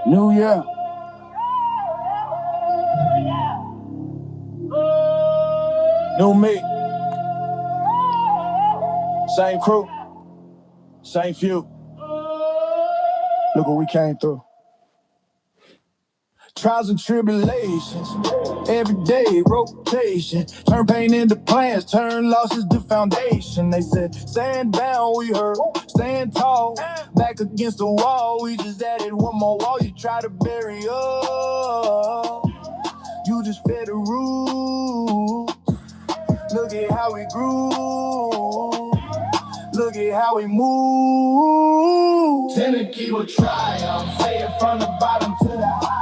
New Year. New me. Same crew. Same few. Look what we came through. Trials and tribulations, every day rotation. Turn pain into plans, turn losses to foundation. They said, stand down, we heard, stand tall. Back against the wall, we just added one more wall. You try to bury us, you just fed the roof. Look at how we grew, look at how we move. Tend to keep a triumph, say it from the bottom to the high.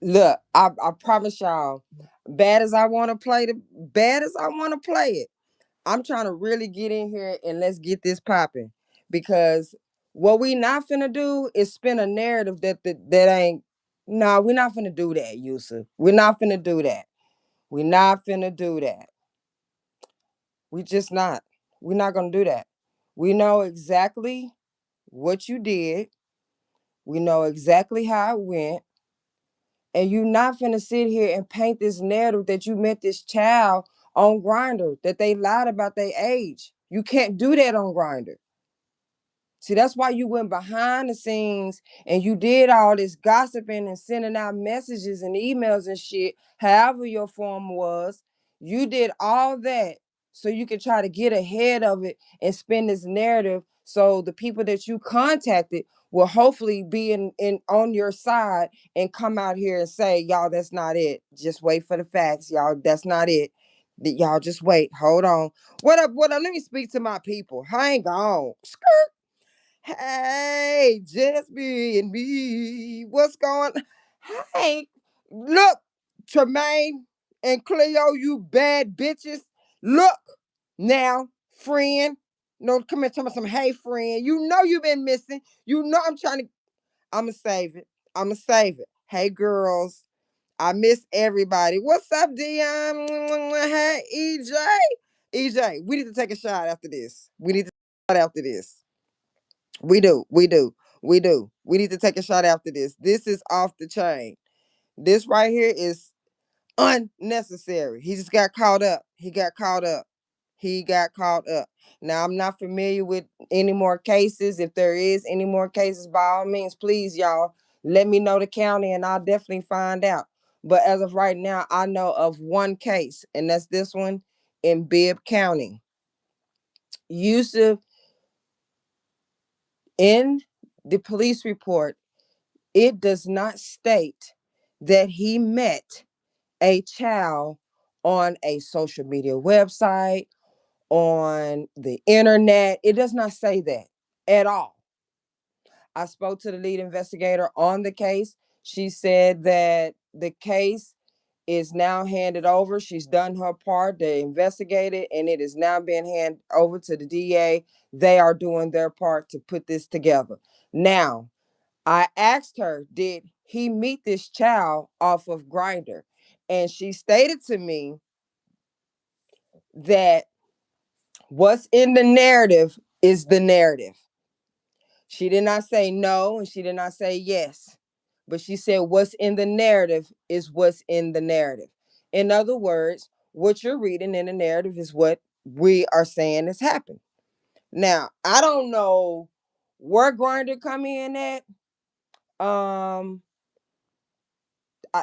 Look, I promise y'all, bad as I want to play it, I'm trying to really get in here and let's get this popping. Because what we not finna do is spin a narrative that ain't. No, we're not finna do that, Yusuf. We're not finna do that. We're not finna do that. We just not. We're not gonna do that. We know exactly what you did. We know exactly how it went. And you're not finna sit here and paint this narrative that you met this child on Grinder, that they lied about their age. You can't do that on Grinder. See, that's why you went behind the scenes and you did all this gossiping and sending out messages and emails and shit, however your form was. You did all that so you could try to get ahead of it and spin this narrative so the people that you contacted will hopefully be in on your side and come out here and say, y'all, that's not it. Just wait for the facts, y'all. That's not it. Y'all just wait. Hold on. What up? What up? Let me speak to my people. Hang on. Hey, just me and me. What's going on? Hey, look, Tremaine and Cleo, you bad bitches. Look now, friend. No, come here, tell me some, hey, friend. You know you've been missing. You know I'ma save it. I'ma save it. Hey, girls. I miss everybody. What's up, Dion? Hey, EJ. EJ, we need to take a shot after this. We need to take a shot after this. We do. We do. We do. We need to take a shot after this. This is off the chain. This right here is unnecessary. He just got caught up. He got caught up. He got caught up. Now, I'm not familiar with any more cases. If there is any more cases, by all means, please, y'all, let me know the county and I'll definitely find out. But as of right now, I know of one case, and that's this one in Bibb County. Yusuf, in the police report, it does not state that he met a child on a social media website, on the internet. It does not say that at all. I spoke to the lead investigator on the case. She said that the case is now handed over. She's done her part to investigate it, and it is now being handed over to the DA. They are doing their part to put this together. Now, I asked her, did he meet this child off of Grindr? And she stated to me that what's in the narrative is the narrative. She did not say no and she did not say yes, but she said what's in the narrative is what's in the narrative. In other words, what you're reading in the narrative is what we are saying has happened. Now, I don't know where Grindr come in at. Um,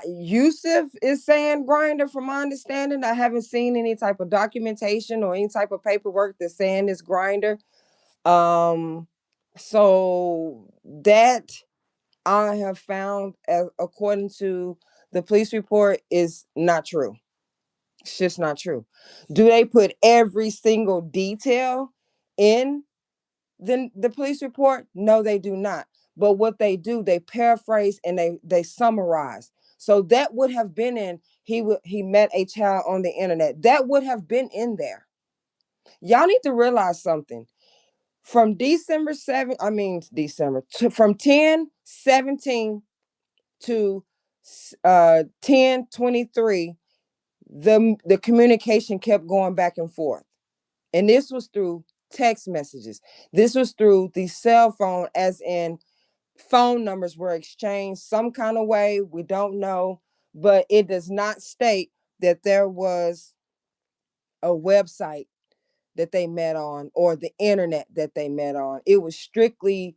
Yusuf is saying Grinder, from my understanding. I haven't seen any type of documentation or any type of paperwork that's saying it's Grinder. Um, so that I have found, according to the police report, is not true. It's just not true. Do they put every single detail in the police report? No, they do not. But what they do, they paraphrase and they summarize. So that would have been in, he met a child on the internet. That would have been in there. Y'all need to realize something. From December 7, I mean December, from 10/17 to 10/23, the communication kept going back and forth. And this was through text messages. This was through the cell phone, as in phone numbers were exchanged some kind of way. We don't know, but it does not state that there was a website that they met on or the internet that they met on. It was strictly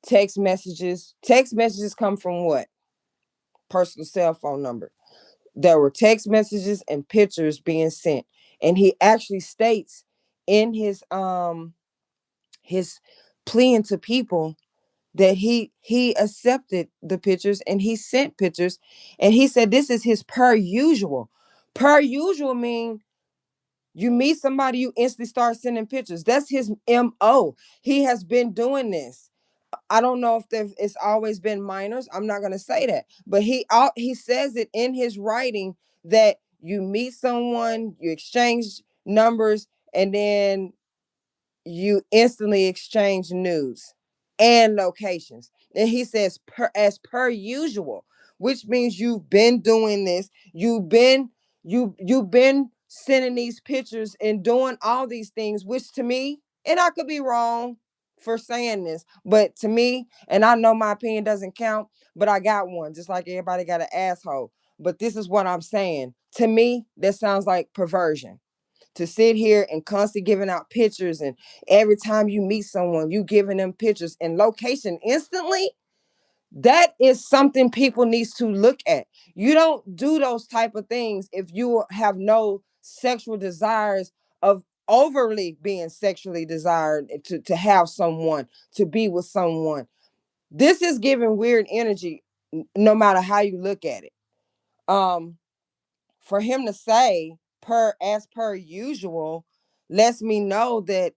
text messages. Text messages come from what? Personal cell phone number. There were text messages and pictures being sent. And he actually states in his pleading to people that he accepted the pictures and he sent pictures, and he said this is his per usual. Per usual mean you meet somebody, you instantly start sending pictures. That's his MO. He has been doing this. I don't know if it's always been minors. I'm not gonna say that, but he says it in his writing that you meet someone, you exchange numbers, and then you instantly exchange news and locations. And he says as per usual, which means you've been doing this. You've been sending these pictures and doing all these things, which to me, and I could be wrong for saying this, but to me, and I know my opinion doesn't count, but I got one, just like everybody got an asshole. But this is what I'm saying. To me, that sounds like perversion, to sit here and constantly giving out pictures, and every time you meet someone you giving them pictures and location instantly. That is something people needs to look at. You don't do those type of things if you have no sexual desires of overly being sexually desired to have someone, to be with someone. This is giving weird energy, no matter how you look at it. um for him to say as per usual lets me know that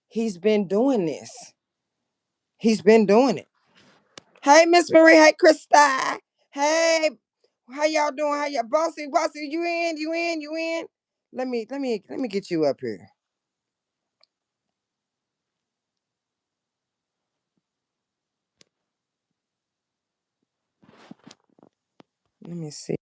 he's been doing this. He's been doing it. Hey, Miss Marie. Hey, Krista. Hey, how y'all doing? How y'all, bossy? You in? You in? Let me get you up here. Let me see.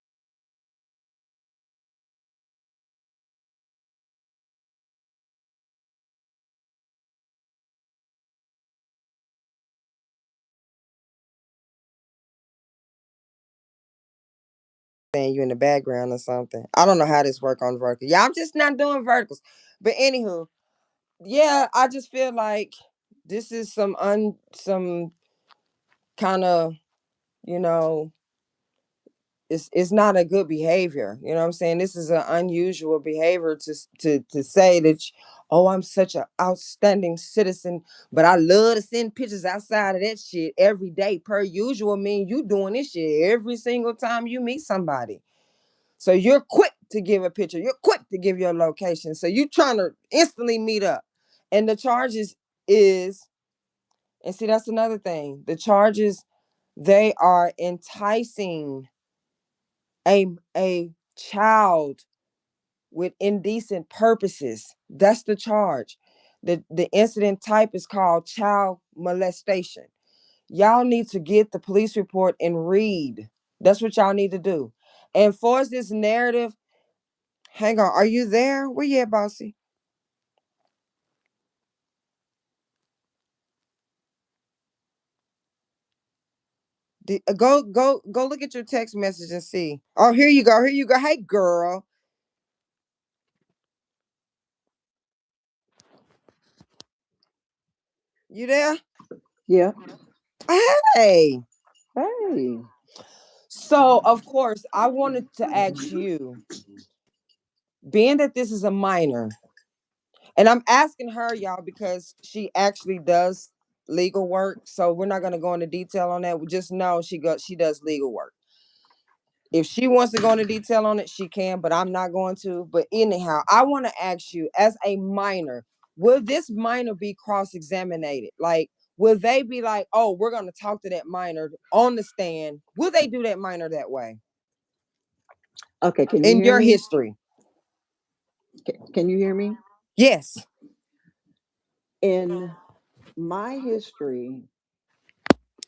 Saying you in the background or something. I don't know how this work on vertical. Yeah, I'm just not doing verticals. But anywho, yeah, I just feel like this is some kind of, you know, it's not a good behavior. You know what I'm saying? This is an unusual behavior to say that, oh, I'm such an outstanding citizen, but I love to send pictures outside of that shit every day. Per usual mean you doing this shit every single time you meet somebody. So you're quick to give a picture. You're quick to give your location. So you trying to instantly meet up. And the charges is, and see, that's another thing. The charges, they are enticing a child with indecent purposes. That's the charge. The incident type is called child molestation. Y'all need to get the police report and read. That's what y'all need to do. And for this narrative, hang on, are you there? Where you at, bossy? Go look at your text message and see. Oh, here you go. Here you go. Hey, girl. You there? Yeah. Hey. Hey. So, of course, I wanted to ask you, being that this is a minor, and I'm asking her, y'all, because she actually does legal work. So we're not gonna go into detail on that. We just know she does legal work. If she wants to go into detail on it, she can, but I'm not going to. But anyhow, I want to ask you, as a minor, will this minor be cross-examined? Like, will they be like, oh, we're gonna talk to that minor on the stand? Will they do that minor that way? Okay, can you In hear your me? history? Can you hear me? Yes. In my history,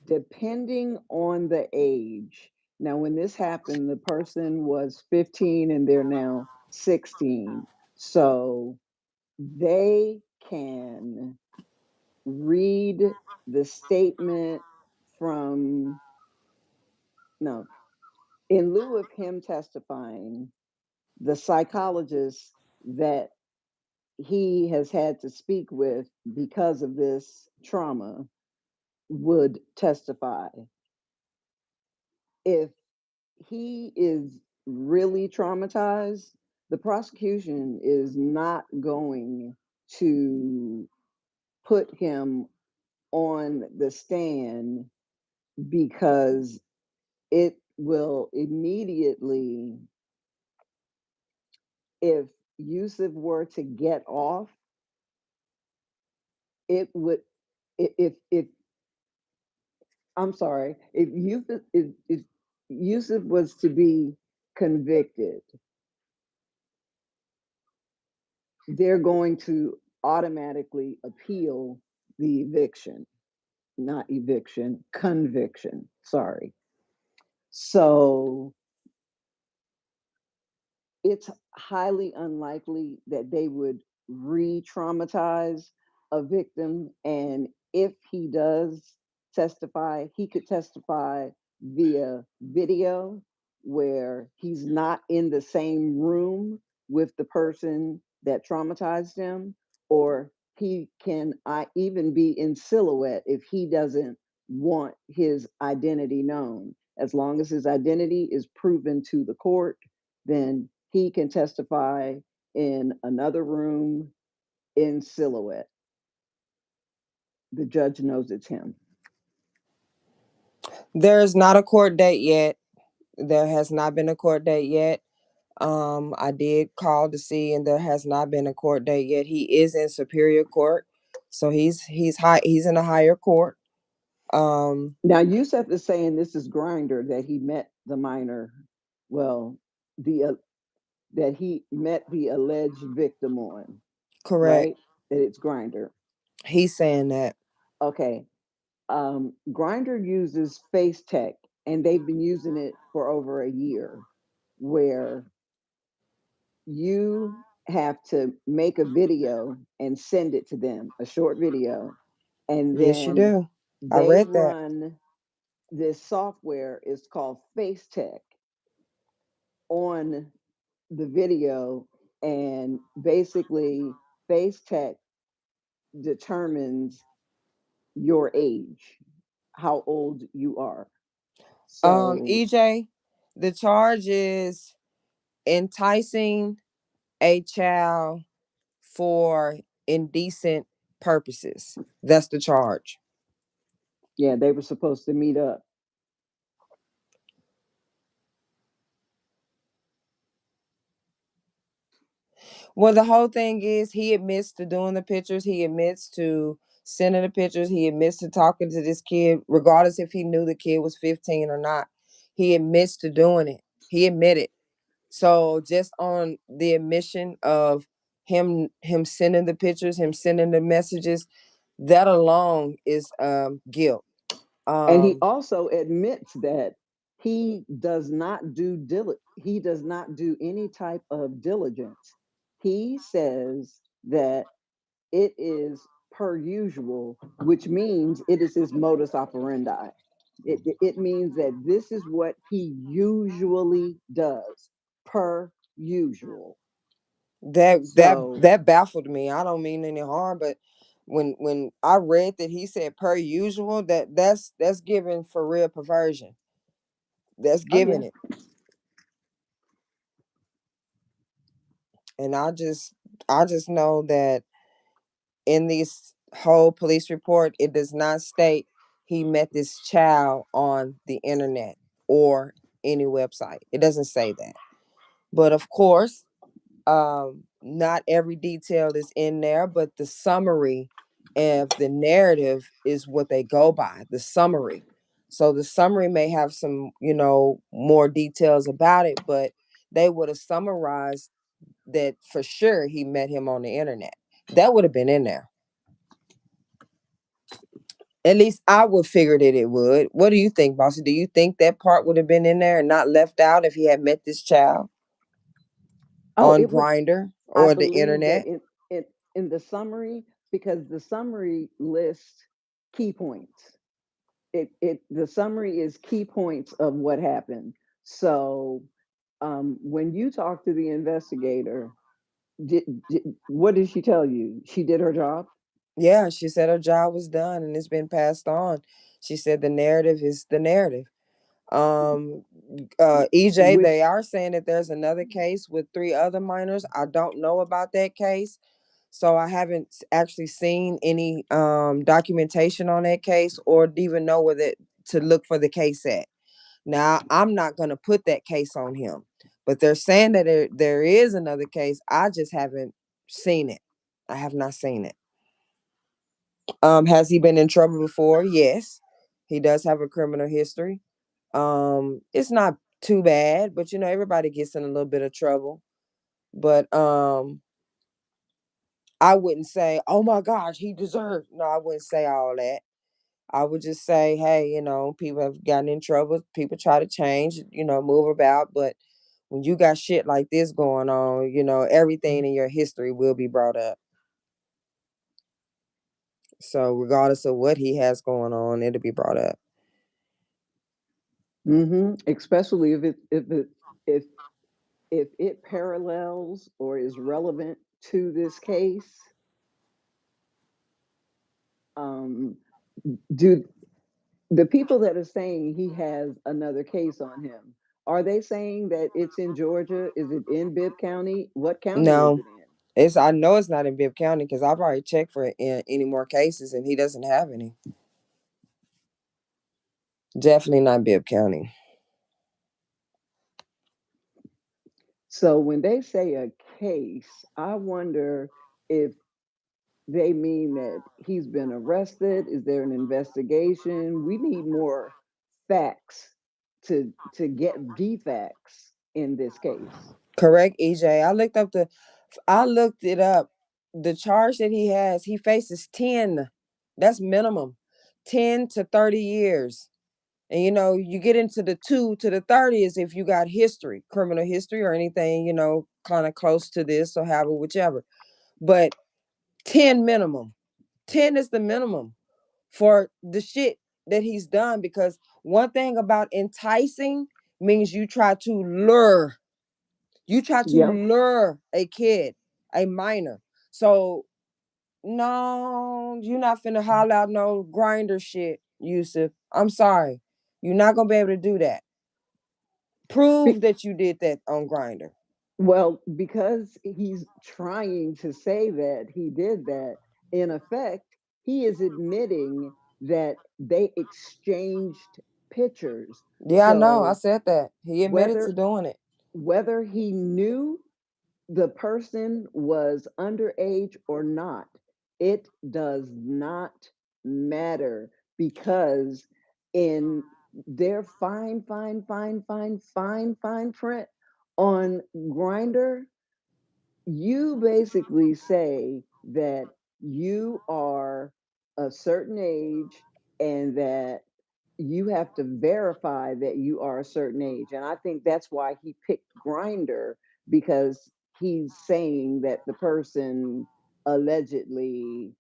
depending on the age. Now, when this happened, the person was 15 and they're now 16. So they can read the statement from, no, in lieu of him testifying, the psychologist that he has had to speak with because of this trauma would testify. If he is really traumatized, the prosecution is not going to put him on the stand because it will immediately, if Yusuf were to get off, it would, if I'm sorry, if Yusuf was to be convicted, they're going to automatically appeal the eviction, not eviction, conviction. Sorry. So it's highly unlikely that they would re traumatize a victim. And if he does testify, he could testify via video where he's not in the same room with the person that traumatized him, or he can even be in silhouette if he doesn't want his identity known. As long as his identity is proven to the court, then he can testify in another room in silhouette. The judge knows it's him. There's not a court date yet. There has not been a court date yet. I did call to see, and there has not been a court date yet. He is in Superior Court, so he's high. He's in a higher court. Now, Yusuf is saying this is Grinder that he met the minor. Well, the that he met the alleged victim on, Correct. right? That it's Grinder. He's saying that. Okay. Grinder uses Face Tech, and they've been using it for over a year, where you have to make a video and send it to them, a short video, and Yes, you then do. I they read that. run this software, it's called Face Tech, on the video, and basically Face Tech determines your age, how old you are. So EJ, the charge is enticing a child for indecent purposes. That's the charge. yeah, they were supposed to meet up. Well, the whole thing is he admits to doing the pictures. He admits to sending the pictures. He admits to talking to this kid, regardless if he knew the kid was 15 or not. He admits to doing it. He admitted. So just on the admission of him sending the pictures, him sending the messages, that alone is guilt. And he Um, also admits that he does not do any type of diligence. He says that it is per usual, which means it is his modus operandi. It means that this is what he usually does, per usual. So, that baffled me. I don't mean any harm, but when I read that he said per usual, that's giving for real perversion. That's oh yeah, giving it. And I just know that in this whole police report, it does not state he met this child on the internet or any website. It doesn't say that. But of course, not every detail is in there, but the summary of the narrative is what they go by, the summary. So the summary may have some, more details about it, but they would have summarized that for sure he met him on the internet. That would have been in there. At least I would figure that it would. What do you think, Bossy? Do you think that part would have been in there and not left out if he had met this child oh, on it would. Grinder I or the believe that internet? in the summary, because the summary lists key points. the summary is key points of what happened. So when you talk to the investigator, what did she tell you? She did her job. Yeah, she said her job was done and it's been passed on. She said the narrative is the narrative. Um, EJ, they Which are saying that there's another case with three other minors. I don't know about that case. So I haven't actually seen any documentation on that case or even know where that to look for the case at. Now I'm not gonna put that case on him, but they're saying that there is another case. I just haven't seen it. I have not seen it. Has he been in trouble before? Yes, he does have a criminal history. It's not too bad, but you know everybody gets in a little bit of trouble. But I wouldn't say, oh my gosh, he deserves. No, I wouldn't say all that. I would just say, hey, you know, people have gotten in trouble. People try to change, you know, move about. But when you got shit like this going on, you know, everything in your history will be brought up. So regardless of what he has going on, it'll be brought up. especially if if it parallels or is relevant to this case, um, do the people that are saying he has another case on him, are they saying that it's in Georgia? Is it in Bibb County? What county is No, it in? I know it's not in Bibb County because I've already checked for any more cases and he doesn't have any. Definitely not Bibb County. So when they say a case, I wonder if they mean that he's been arrested. Is there an investigation? We need more facts to get the facts in this case. Correct, EJ. I looked it up. The charge that he has, he faces 10. That's minimum. 10 to 30 years. And you know, you get into the 2 to the 30 is if you got history, criminal history or anything, you know, kind of close to this or however, whichever. But 10 minimum. 10 is the minimum for the shit that he's done because one thing about enticing means you try to Yep. lure a kid, a minor. So no, you're not finna holler out no grinder shit, Yusuf. I'm sorry. You're not gonna be able to do that. Prove Be- that you did that on grinder. well, because he's trying to say that he did that, in effect, he is admitting that they exchanged pictures. Yeah, I know. I So said that. He admitted to whether doing it. whether he knew the person was underage or not, it does not matter because in their fine print on Grinder, you basically say that you are a certain age and that you have to verify that you are a certain age. And I think that's why he picked Grinder, because he's saying that the person allegedly,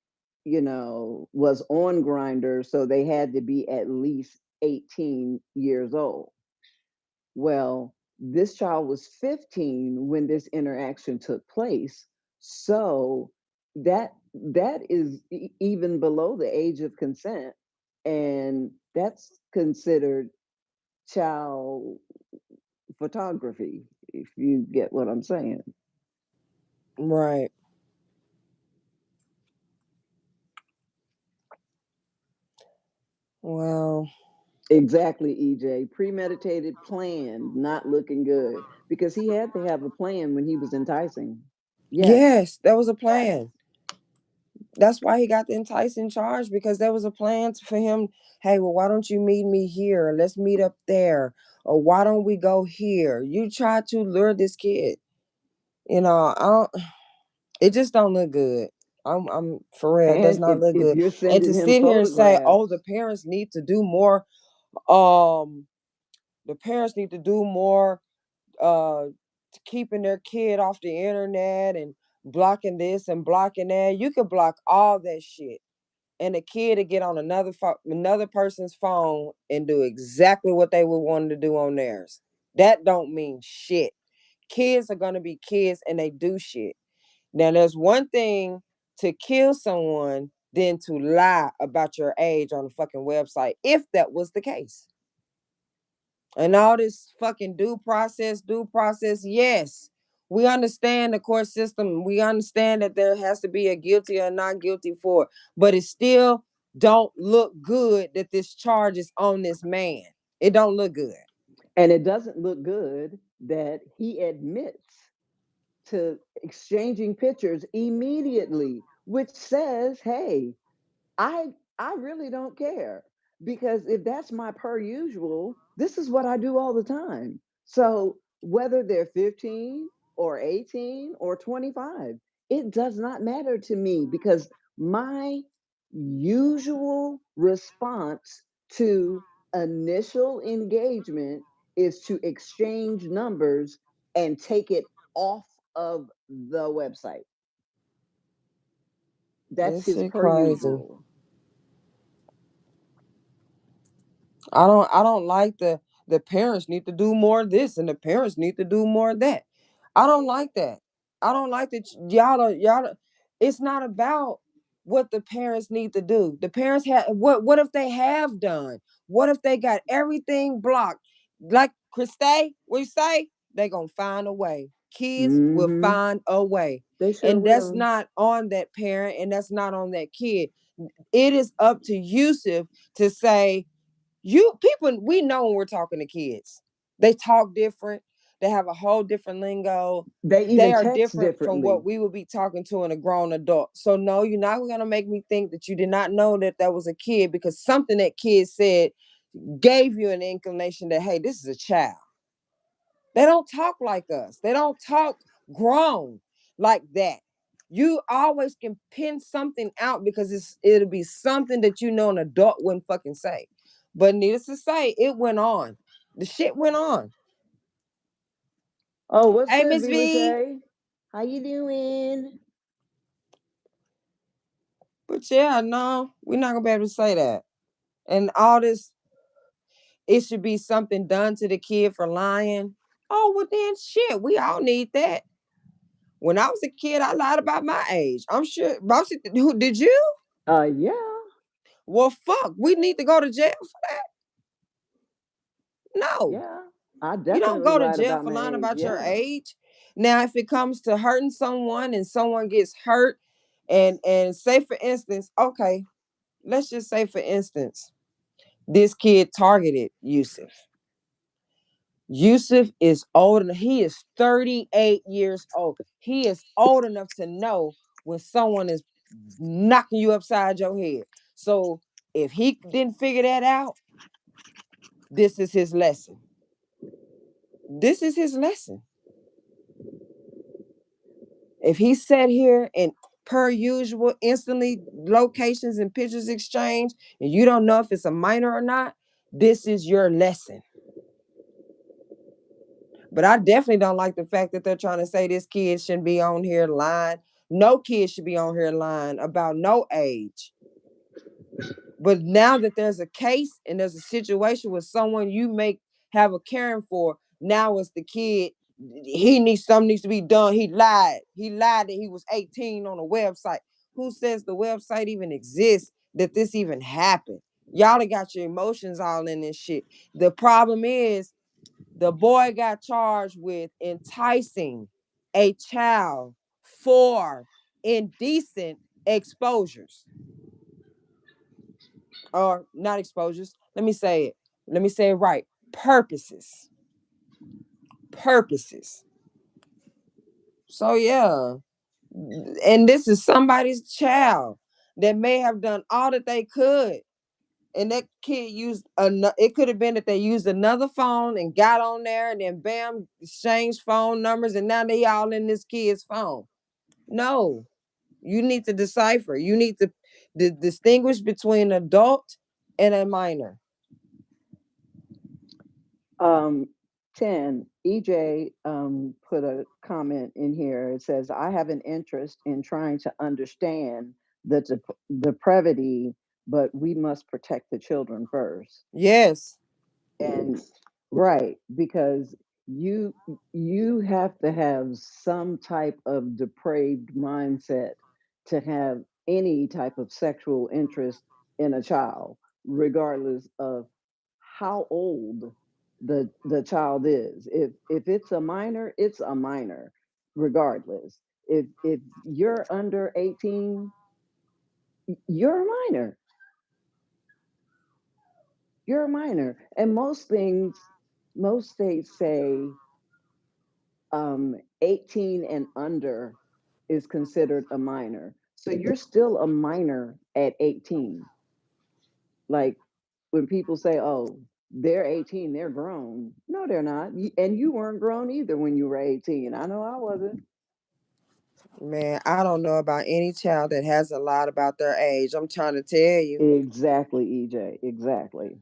was on Grinder, so they had to be at least 18 years old. Well, this child was 15 when this interaction took place. So that is even below the age of consent, and that's considered child photography, if you get what I'm saying. Right. Well, Exactly, EJ. Premeditated plan, not looking good, because he had to have a plan when he was enticing. Yes. yes, that was a plan. That's why he got the enticing charge because there was a plan for him. Hey, well, why don't you meet me here? Let's meet up there. Or why don't we go here? You try to lure this kid. You know, I don't, it just don't look good. I'm for real. It does And not if, look if good. you're And to sending him sit here and say, oh, photographs, um, the parents need to do more uh keeping their kid off the internet and blocking this and blocking that. You can block all that shit. and a kid to get on another person's phone and do exactly what they would want to do on theirs. That don't mean shit. Kids are gonna be kids and they do shit. Now there's one thing to kill someone than to lie about your age on a fucking website, if that was the case. And all this fucking due process, yes. We understand the court system. We understand that there has to be a guilty or not guilty for it. But it still don't look good that this charge is on this man. It don't look good. And it doesn't look good that he admits to exchanging pictures immediately, which says, hey, I I really don't care, because if that's my per usual, this is what I do all the time. So whether they're 15 or 18 or 25, it does not matter to me, because my usual response to initial engagement is to exchange numbers and take it off of the website. That's This his shit per crazy. usual. I don't like the parents need to do more of this and the parents need to do more of that. I don't like that. I don't like that it's not about what the parents need to do. The parents have what if they have done? What if they got everything blocked? Like Christy, we say they gonna find a way. Kids will Hmm. find a way. They sure And that's will. not on that parent and that's not on that kid. It is up to Yusuf to say, you people, we know when we're talking to kids. They talk different. They have a whole different lingo. They They even are text different from what differently. we would be talking to in a grown adult. So no, you're not going to make me think that you did not know that that was a kid because something that kid said gave you an inclination that, hey, this is a child. They don't talk like us. They don't talk grown like that. You always can pin something out because it'll be something that you know an adult wouldn't fucking say. But needless to say, it went on. The shit went on. Oh, what's Hey, good, Miss V V. Lachey? How you doing? But yeah, no, we're not gonna be able to say that. And all this, it should be something done to the kid for lying. Oh, well then shit, we all need that. When I was a kid, I lied about my age. I'm sure. Who did you? Yeah, Well, fuck, we need to go to jail for that. No, yeah. I you don't definitely go to lied jail about for my lying age. about your Yeah. age. Now, if it comes to hurting someone and someone gets hurt, and say for instance, okay, let's just say for instance, this kid targeted Yusuf. Yusuf is old. He is 38 years old. He is old enough to know when someone is knocking you upside your head. So if he didn't figure that out, this is his lesson. This is his lesson. If he sat here and per usual instantly locations and pictures exchange and you don't know if it's a minor or not, this is your lesson. But I definitely don't like the fact that they're trying to say this kid shouldn't be on here lying. No kid should be on here lying about no age. But now that there's a case and there's a situation with someone you may have a caring for, now it's the kid. He needs something needs to be done. He lied. He lied that he was 18 on a website. Who says the website even exists? That this even happened? Y'all have got your emotions all in this shit. The problem is the boy got charged with enticing a child for indecent exposures, or not exposures. Let me say it. Let me say it right. Purposes. Purposes. So yeah. And this is somebody's child that may have done all that they could. And that kid used it could have been that they used another phone and got on there and then bam, exchanged phone numbers and now they all in this kid's phone. No. You need to decipher. You need to distinguish between an adult and a minor. Um, 10, EJ put a comment in here. It says, I have an interest in trying to understand the depravity, but we must protect the children first. Yes. And right, because you you have to have some type of depraved mindset to have any type of sexual interest in a child, regardless of how old the child is. If it's a minor, it's a minor regardless. If you're under 18, you're a minor. You're a minor. And most things, most states say 18 and under is considered a minor. So you're still a minor at 18. Like when people say, oh, they're 18, they're grown. No, they're not. And you weren't grown either when you were 18. I know I wasn't. Man, I don't know about any child that hasn't lied about their age. I'm trying to tell you. Exactly, EJ. Exactly.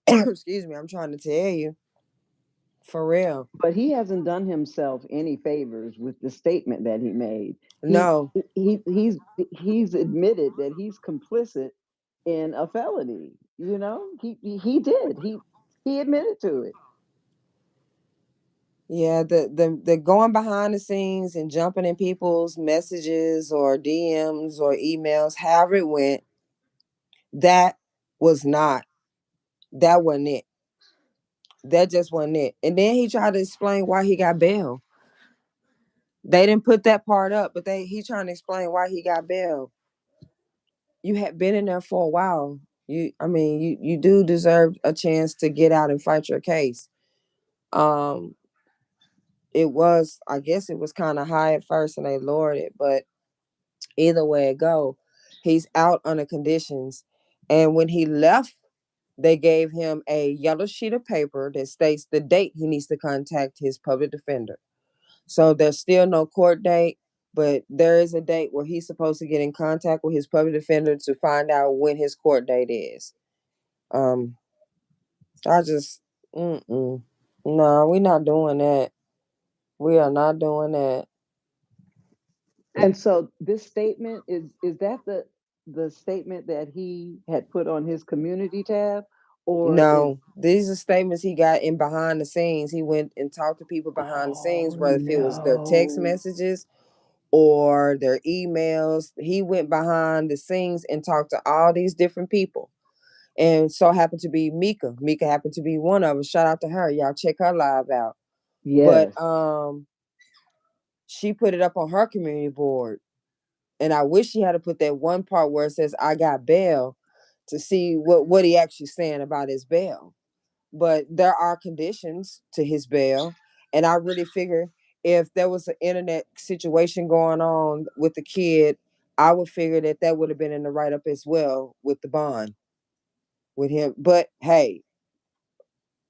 Excuse me. I'm trying to tell you. For real. But he hasn't done himself any favors with the statement that he made. He No. he's admitted that he's complicit in a felony. You know, he did. He admitted to it. Yeah, the going behind the scenes and jumping in people's messages or DMs or emails, however it went, that was not, that wasn't it. That just wasn't it. And then he tried to explain why he got bail. They didn't put that part up, but he trying to explain why he got bail. You had been in there for a while. You do deserve a chance to get out and fight your case. Um, it was, I guess it was kind of high at first and they lowered it, but either way it go, he's out under conditions. And when he left, they gave him a yellow sheet of paper that states the date he needs to contact his public defender. So there's still no court date, but there is a date where he's supposed to get in contact with his public defender to find out when his court date is. Um, I just, no, we're not doing that. We are not doing that. And so this statement is that the statement that he had put on his community tab, or is No, these are statements he got in behind the scenes. He went and talked to people behind the scenes, oh whether if it was their text no. messages or their emails. He went behind the scenes and talked to all these different people. And so happened to be Mika. Mika happened to be one of them. Shout out to her. Y'all check her live out. But Yes. she put it up on her community board. And I wish she had to put that one part where it says I got bail to see what he actually saying about his bail. But there are conditions to his bail. And I really figure if there was an internet situation going on with the kid, I would figure that that would have been in the write up as well with the bond with him. But hey,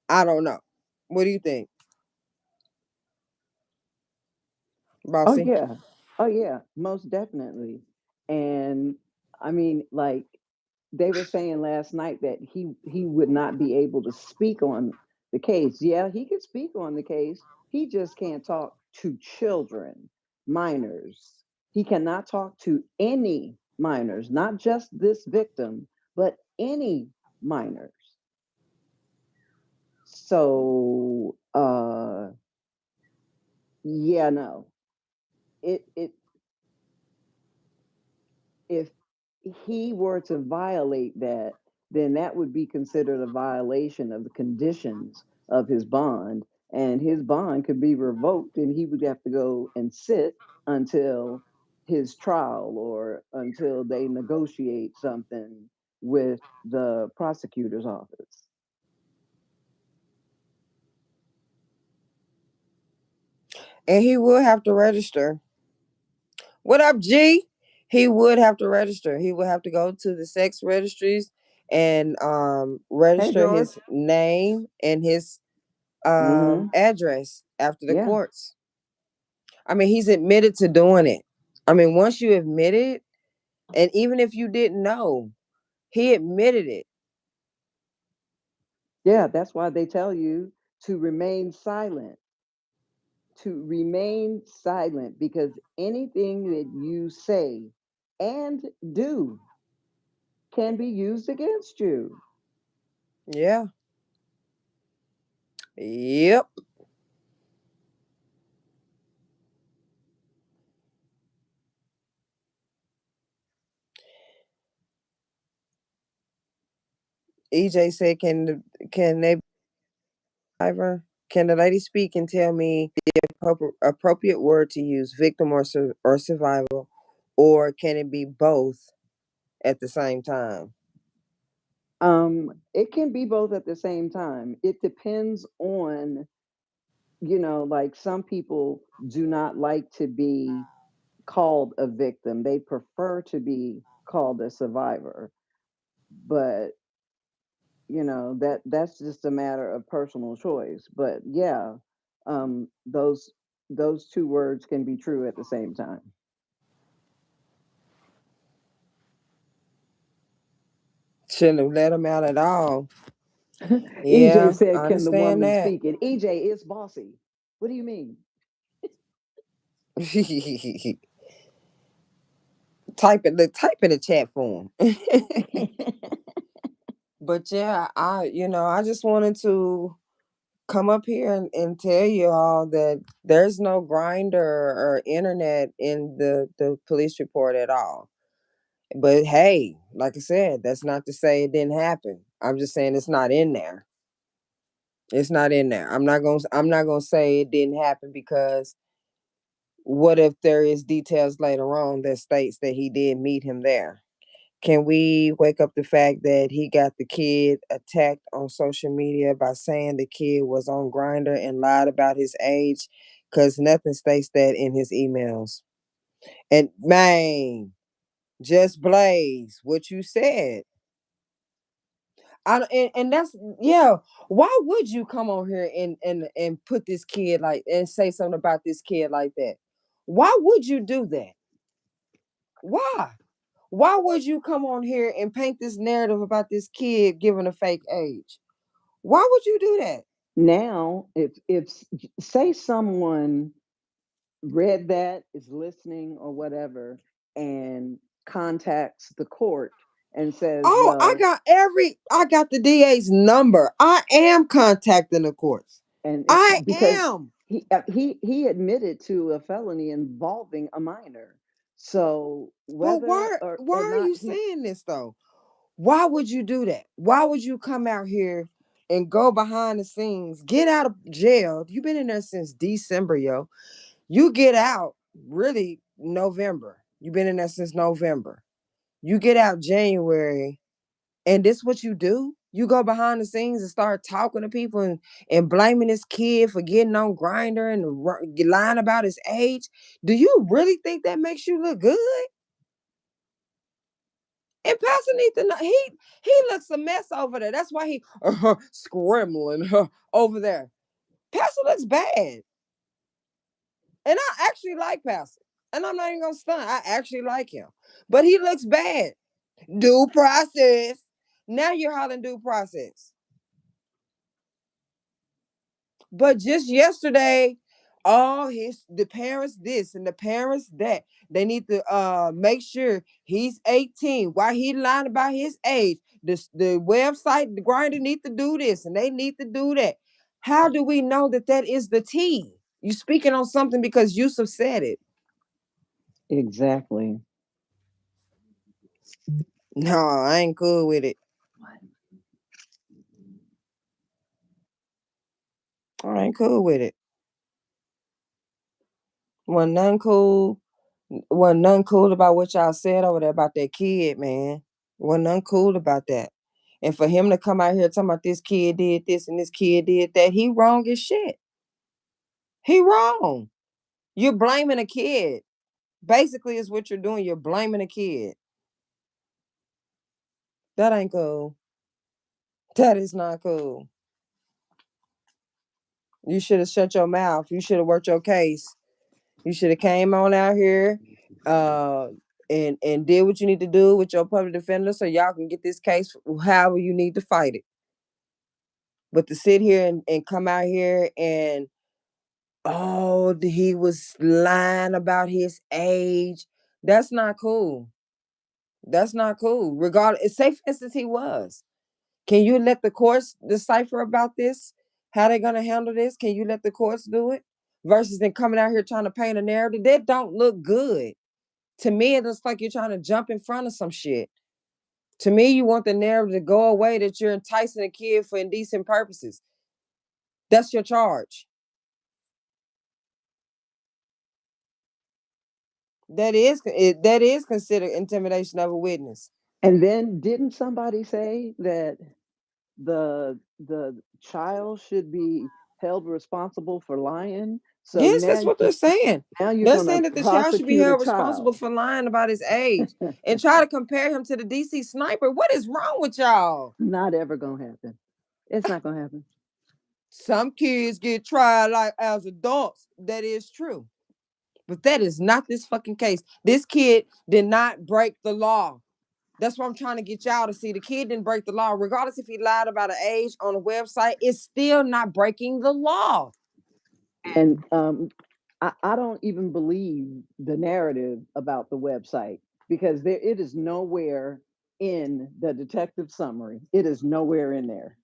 I don't know. What do you think, Oh Bossy? yeah. Oh yeah, most definitely. And I mean, like they were saying last night that he would not be able to speak on the case. Yeah, he could speak on the case. He just can't talk to children, minors. He cannot talk to any minors, not just this victim, but any minors. So yeah, no. It if he were to violate that, then that would be considered a violation of the conditions of his bond, and his bond could be revoked, and he would have to go and sit until his trial or until they negotiate something with the prosecutor's office. And he will have to register. What up, G? He would have to register. He would have to go to the sex registries and Hey, register his George. name and his Mm-hmm. address after the Yeah. courts. I mean, he's admitted to doing it. I mean, once you admit it, and even if you didn't know, he admitted it. Yeah, that's why they tell you to remain silent, to remain silent, because anything that you say and do can be used against you. Yeah. Yep. EJ said, can they survivor? Can the lady speak and tell me the appropriate word to use, victim or survival, or can it be both at the same time? It can be both at the same time. It depends on, like some people do not like to be called a victim. They prefer to be called a survivor. But, that's just a matter of personal choice. But yeah, those two words can be true at the same time. Shouldn't have let him out at all. EJ Yeah, said, I "Can the understand woman that. speak?" And EJ is bossy. What do you mean? Type in the chat for him. But yeah, I just wanted to come up here and tell you all that there's no grinder or internet in the police report at all. But hey, like I said, that's not to say it didn't happen. I'm just saying it's not in there. It's not in there. I'm not gonna say it didn't happen because what if there is details later on that states that he did meet him there? Can we wake up the fact that he got the kid attacked on social media by saying the kid was on Grinder and lied about his age? Because nothing states that in his emails. And man, just Blaze, what you said. And that's yeah. Why would you come on here and put this kid like and say something about this kid like that? Why would you do that? Why? Why would you come on here and paint this narrative about this kid given a fake age? Why would you do that? Now, if say someone read that, is listening or whatever, and contacts the court and says, Oh, well, I got the DA's number. I am contacting the courts. and I because am. he admitted to a felony involving a minor, so But whether why or are not you he saying this though? Why would you do that? Why would you come out here and go behind the scenes, get out of jail? You've been in there since December, yo. You get out really November. You've been in there since November. You get out January, and this what you do? You go behind the scenes and start talking to people and blaming this kid for getting on Grinder and lying about his age. Do you really think that makes you look good? And Pastor needs to know he looks a mess over there. That's why he scrambling over there. Pastor looks bad, and I actually like Pastor. And I'm not even gonna stunt. I actually like him, but he looks bad. Due process. Now you're hollering due process. But just yesterday, all the parents this and the parents that. They need to make sure he's 18. Why he lying about his age? The website, the grinder need to do this and they need to do that. How do we know that that is the T? You speaking on something because Yusuf said it. exactly. No, I ain't cool with it. I ain't cool with it. Wasn't none cool. Wasn't nothing cool about what y'all said over there about that kid, man. Wasn't nothing cool about that. And for him to come out here talking about this kid did this and this kid did that, he wrong as shit. He wrong. You're blaming a kid. Basically, is what you're doing. You're blaming a kid. That ain't cool. That is not cool. You should have shut your mouth. You should have worked your case. You should have came on out here, uh, and did what you need to do with your public defender so y'all can get this case however you need to fight it. But to sit here and come out here and he was lying about his age, that's not cool. That's not cool. Regardless, say for instance he was. Can you let the courts decipher about this? How they gonna handle this? Can you let the courts do it? Versus then coming out here trying to paint a narrative that don't look good. To me, it looks like you're trying to jump in front of some shit. To me, you want the narrative to go away that you're enticing a kid for indecent purposes. That's your charge. That is considered intimidation of a witness. And then didn't somebody say that the child should be held responsible for lying? So Yes, that's what they're saying. now you're They're going to saying that the child should be prosecute a held responsible child. for lying about his age and try to compare him to the DC sniper. What is wrong with y'all? Not ever going to happen. It's not going to happen. Some kids get tried like as adults. That is true. But that is not this fucking case. This kid did not break the law. That's what I'm trying to get y'all to see. The kid didn't break the law. Regardless if he lied about an age on a website, it's still not breaking the law. And I don't even believe the narrative about the website because it is nowhere in the detective summary. It is nowhere in there.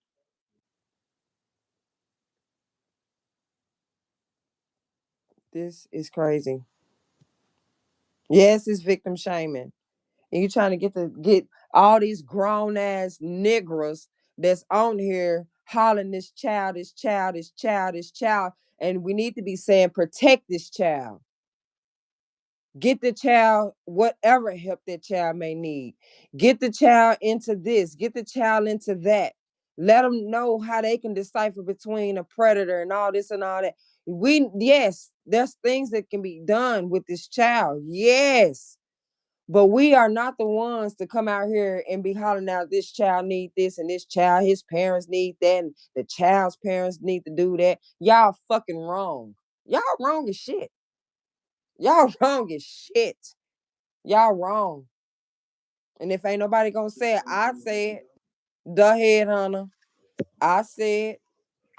This is crazy. Yes, it's victim shaming. And you trying to get all these grown ass niggers that's on here hollering this child, this child, this child, this child. And we need to be saying protect this child. Get the child whatever help that child may need. Get the child into this, get the child into that. Let them know how they can decipher between a predator and all this and all that. Yes, there's things that can be done with this child. Yes. But we are not the ones to come out here and be hollering out this child need this and this child, his parents need that, and the child's parents need to do that. Y'all fucking wrong. Y'all wrong as shit. Y'all wrong as shit. Y'all wrong. And if ain't nobody gonna say it, I say it. The headhunter. I said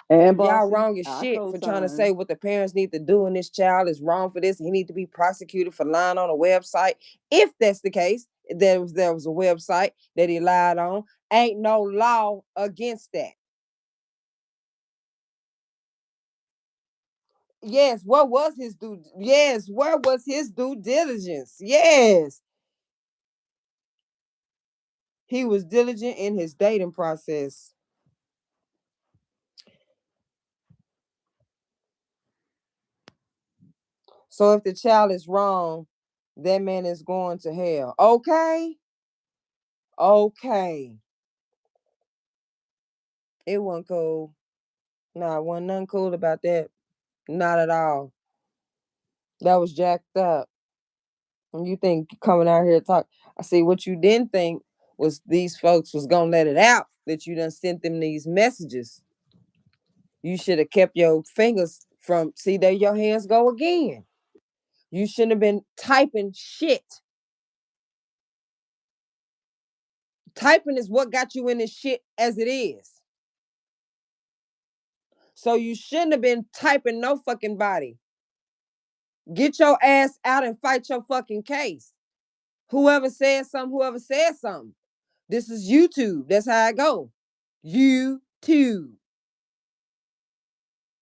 And y'all bossy, wrong as I shit for trying to say co-sign. what the parents need to do and this child is wrong for this. He need to be prosecuted for lying on a website. If that's the case, there was a website that he lied on. Ain't no law against that. Yes, what was his due? Yes, where was his due diligence? Yes, he was diligent in his dating process. So if the child is wrong, that man is going to hell. Okay, okay, it wasn't cool. Nah, wasn't nothing cool about that. Not at all. That was jacked up. And you think coming out here to talk, I see what you didn't think was these folks was gonna let it out that you done sent them these messages. You should have kept your fingers from, see, there your hands go again. You shouldn't have been typing shit. Typing is what got you in this shit as it is. So you shouldn't have been typing no fucking body. Get your ass out and fight your fucking case. Whoever says something, whoever says something. This is YouTube. That's how I go. YouTube.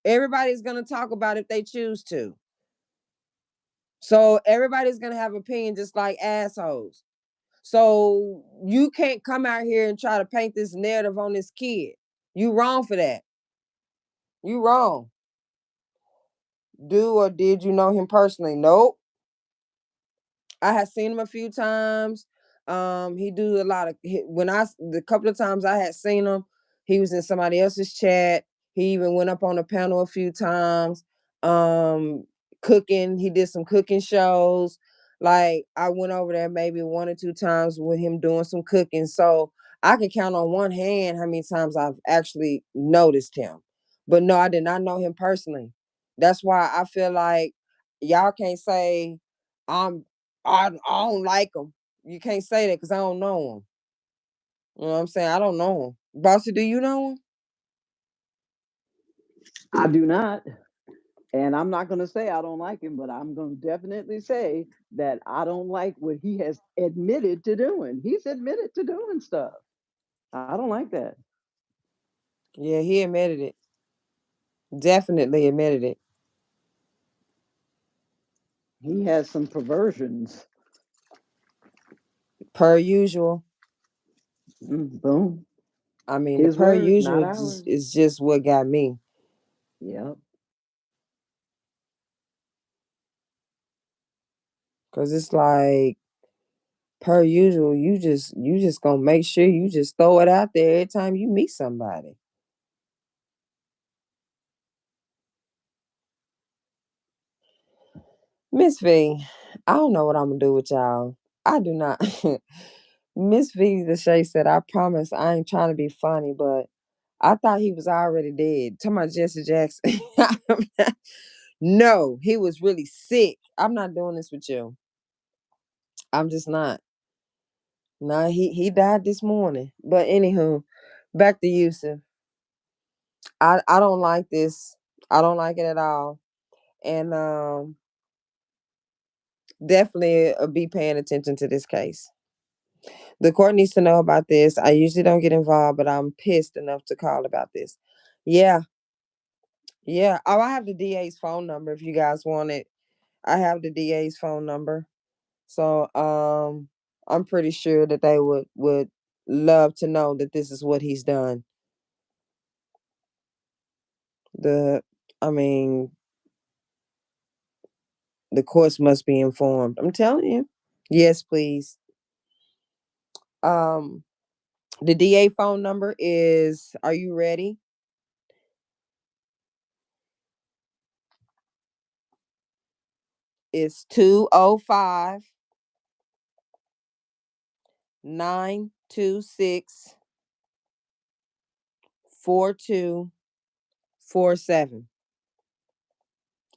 Everybody's gonna talk about it if they choose to. So everybody's gonna have opinion just like assholes. So you can't come out here and try to paint this narrative on this kid. You wrong for that. You wrong. Do or did you know him personally? Nope. I had seen him a few times. He do a lot of when the couple of times I had seen him, he was in somebody else's chat. He even went up on a panel a few times. Um, Cooking. He did some cooking shows. Like I went over there maybe one or two times with him doing some cooking. So I can count on one hand how many times I've actually noticed him. But no, I did not know him personally. That's why I feel like y'all can't say I'm I don't like him. You can't say that because I don't know him. You know what I'm saying? I don't know him. Bossy, do you know him? I do not. And I'm not going to say I don't like him, but I'm going to definitely say that I don't like what he has admitted to doing. He's admitted to doing stuff. I don't like that. Yeah, he admitted it. Definitely admitted it. He has some perversions. Per usual. Boom. I mean, the His per words, usual not is, ours. is just what got me. Yep. Cause it's like per usual, you just gonna make sure you just throw it out there every time you meet somebody. Miss V, I don't know what I'm gonna do with y'all. I do not. Miss V the Shay said, I promise I ain't trying to be funny, but I thought he was already dead. Talking about Jesse Jackson. No, he was really sick. I'm not doing this with you. I'm just not. Nah, he died this morning. But anywho, back to Yusuf. I don't like this. I don't like it at all. And definitely be paying attention to this case. The court needs to know about this. I usually don't get involved, but I'm pissed enough to call about this. Yeah, yeah. Oh, I have the DA's phone number if you guys want it. I have the DA's phone number. So I'm pretty sure that they would love to know that this is what he's done. The I mean, the courts must be informed. I'm telling you. Yes, please. Um the DA phone number is, are you ready? It's 205-926-4247.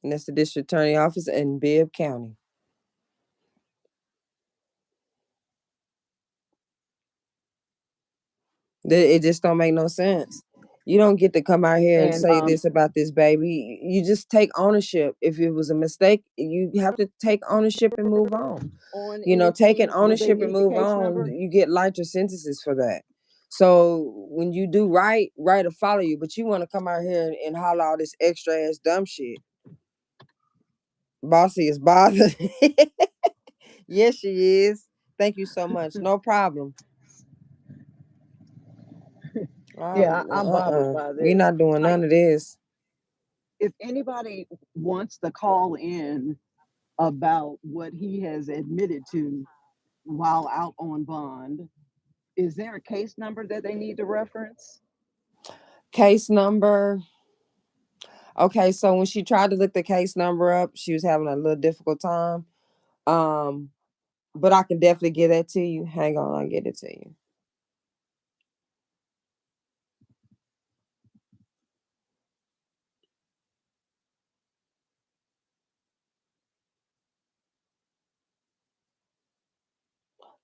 And that's the district attorney office in Bibb County. It just don't make no sense. You don't get to come out here and And say this about this baby. You just take ownership. If it was a mistake, you have to take ownership and move on. on Taking anything, will they ownership and need the move case on, number? you get lighter sentences for that. So when you do right, right will follow you. But you want to come out here and holler all this extra ass dumb shit. Bossy is bothered. Yes, she is. Thank you so much. No problem. Yeah, I'm bothered by We're this. not doing Like, none of this. if anybody wants to call in about what he has admitted to while out on bond, is there a case number that they need to reference? Case number. Okay, so when she tried to look the case number up, she was having a little difficult time. Um, but I can definitely get that to you. Hang on, I'll get it to you.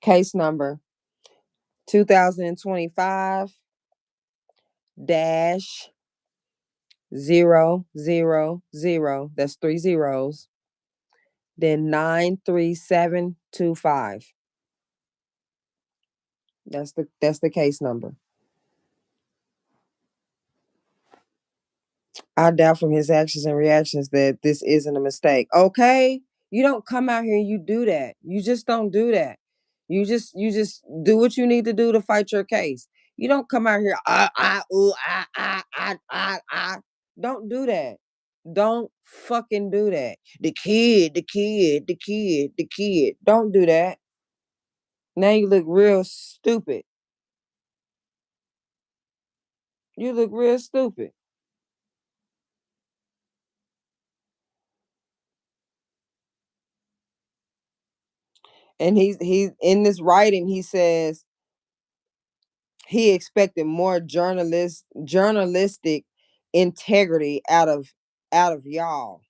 Case number 2025 dash 000. That's three zeros. Then 93725. That's the case number. I doubt from his actions and reactions that this isn't a mistake. Okay? You don't come out here and you do that. You just don't do that. You just do what you need to do to fight your case. You don't come out here, ooh, I. Don't do that. Don't fucking do that. The kid. Don't do that. Now you look real stupid. You look real stupid. And he's in this writing, he says he expected more journalistic integrity out of y'all,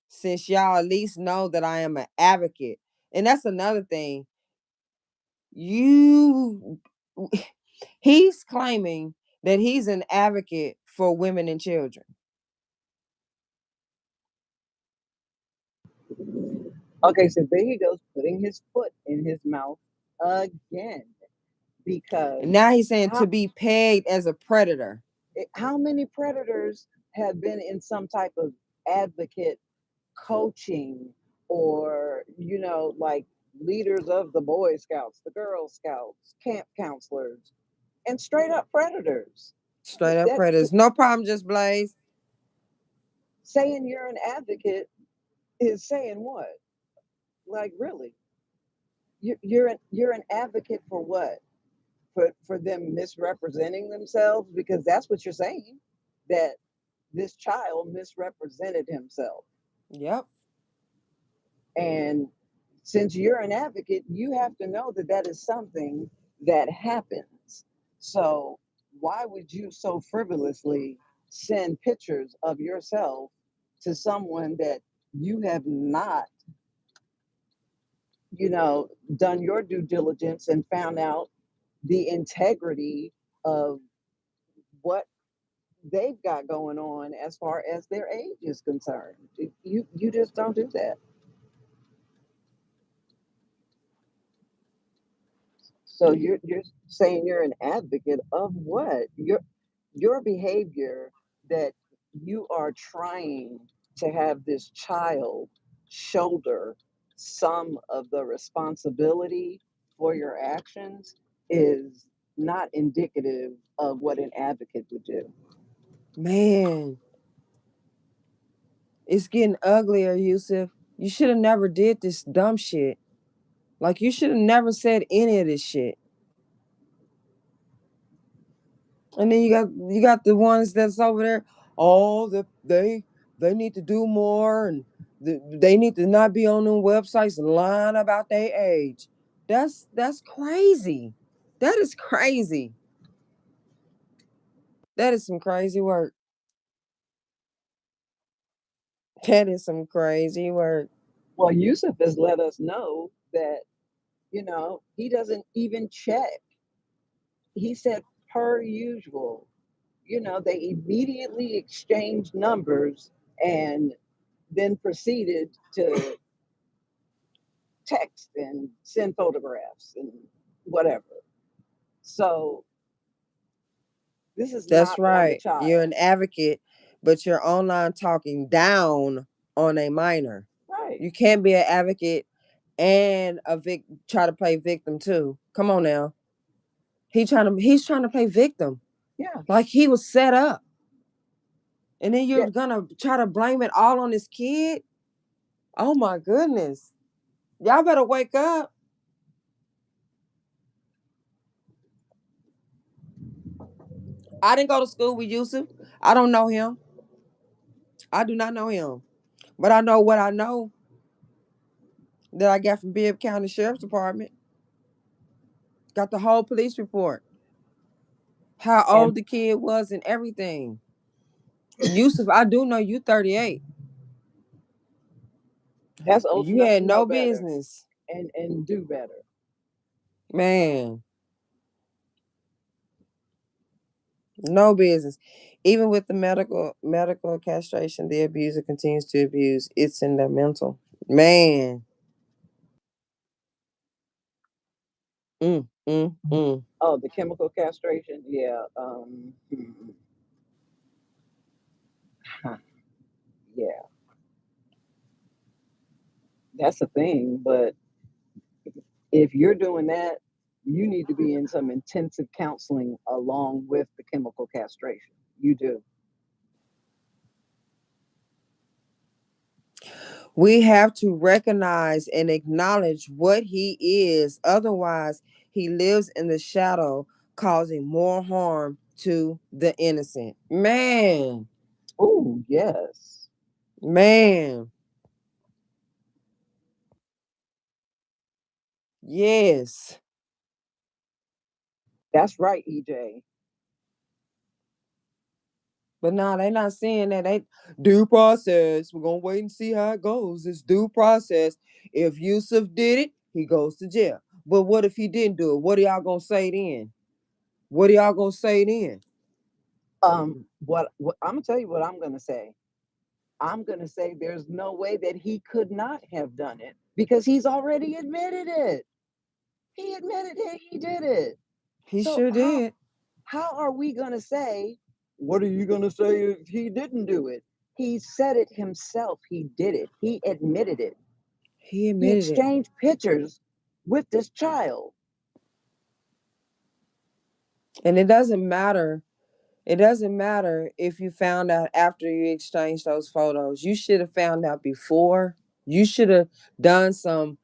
since y'all at least know that I am an advocate. And that's another thing. You He's claiming that he's an advocate for women and children. Okay, so there he goes, putting his foot in his mouth again. And Because now he's saying how to be pegged as a predator. how many predators have been in some type of advocate coaching, or like leaders of the Boy Scouts, the Girl Scouts, camp counselors, and straight up predators? Straight up That predators. No problem, just Blaze. saying you're an advocate is saying what? Like, really? You're an advocate for what? For them misrepresenting themselves, because that's what you're saying, that this child misrepresented himself. Yep. And since you're an advocate, you have to know that that is something that happens. So why would you so frivolously send pictures of yourself to someone that you have not, done your due diligence and found out the integrity of what they've got going on as far as their age is concerned? You just don't do that. So you're saying you're an advocate of what? Your behavior, that you are trying to have this child shoulder some of the responsibility for your actions, is not indicative of what an advocate would do. Man, it's getting uglier, Yusuf. You should have never did this dumb shit. Like you should have never said any of this shit. And then you got the ones that's over there. Oh, they need to do more, and they need to not be on them websites lying about their age. That's crazy. That is crazy. That is some crazy work. That is some crazy work. Well, Yusuf has let us know that, he doesn't even check. He said, per usual, they immediately exchanged numbers and then proceeded to text and send photographs and whatever. So this is That's not on the right. You're child. an advocate, but you're online talking down on a minor. Right. You can't be an advocate and try to play victim too. Come on now. He's trying to play victim. Yeah. Like he was set up. And then Yeah. you're gonna try to blame it all on this kid? Oh my goodness. Y'all better wake up. I didn't go to school with Yusuf. I don't know him. I do not know him. But I know what I know that I got from Bibb County Sheriff's Department. Got the whole police report. How And old the kid was and everything. Yusuf, I do know you 38. that's old You enough had to know no better business. and do better. Man, no business. Even with the medical castration, the abuser continues to abuse. It's in their mental. Man. Mm. Oh, the chemical castration. Yeah. Yeah, that's a thing. But if you're doing that, you need to be in some intensive counseling along with the chemical castration. You do. We have to recognize and acknowledge what he is. Otherwise, he lives in the shadow, causing more harm to the innocent. Man, Oh, yes. man, yes. That's right, EJ. But now they not saying that. They due process. We're gonna wait and see how it goes. It's due process. If Yusuf did it, he goes to jail. But what if he didn't do it? What are y'all gonna say then? What are y'all gonna say then? What I'm gonna tell you what I'm gonna say. I'm going to say there's no way that he could not have done it because he's already admitted it. He admitted it, he did it. He So sure did. how are we going to say, what are you going to say if he didn't do it? He said it himself. He did it. He admitted it. He He admitted it. exchanged pictures with this child. And it doesn't matter. It doesn't matter if you found out after you exchanged those photos. You should have found out before. You should have done some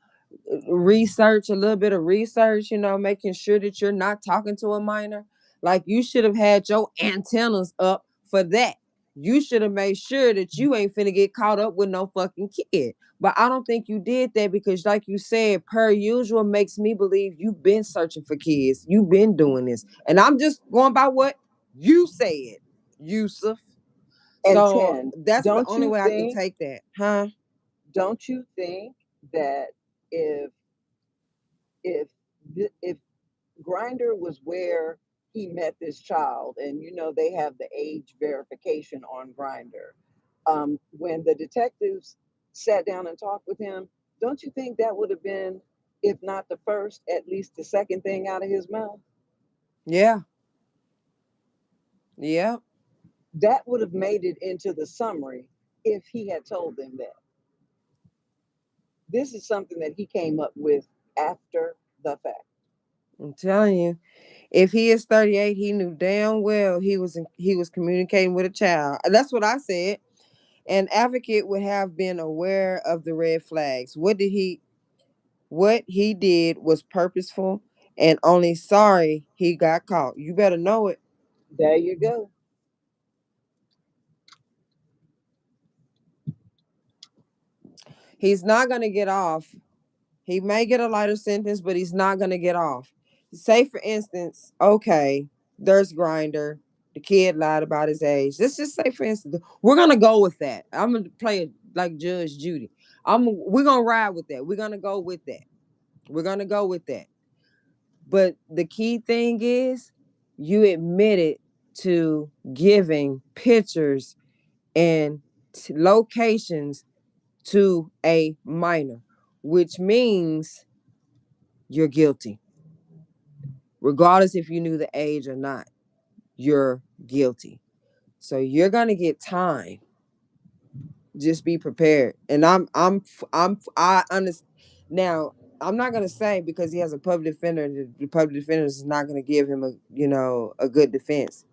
research, a little bit of research, making sure that you're not talking to a minor. Like, you should have had your antennas up for that. You should have made sure that you ain't finna get caught up with no fucking kid. But I don't think you did that because, like you said, per usual, makes me believe you've been searching for kids. You've been doing this. And I'm just going by what you said, Yusuf. And So 10, that's the don't only you way I can think, take that. Huh? don't you think that if if if Grinder was where he met this child, and they have the age verification on Grinder. When the detectives sat down and talked with him, don't you think that would have been, if not the first, at least the second thing out of his mouth? Yeah. Yeah. That would have made it into the summary if he had told them that. This is something that he came up with after the fact. I'm telling you. If he is 38, he knew damn well he was communicating with a child. That's what I said. An advocate would have been aware of the red flags. What he did was purposeful and only sorry he got caught. You better know it. There you go. He's not gonna get off. He may get a lighter sentence, but he's not gonna get off. Say for instance, okay, there's Grinder. The kid lied about his age. Let's just say, for instance, we're gonna go with that. I'm gonna play it like Judge Judy. We're gonna ride with that. We're gonna go with that. We're gonna go with that. But the key thing is, you admitted to giving pictures and locations to a minor, which means you're guilty. Regardless if you knew the age or not, you're guilty. So you're gonna get time. Just be prepared. And I understand. Now, I'm not gonna say because he has a public defender, the public defender is not gonna give him a good defense.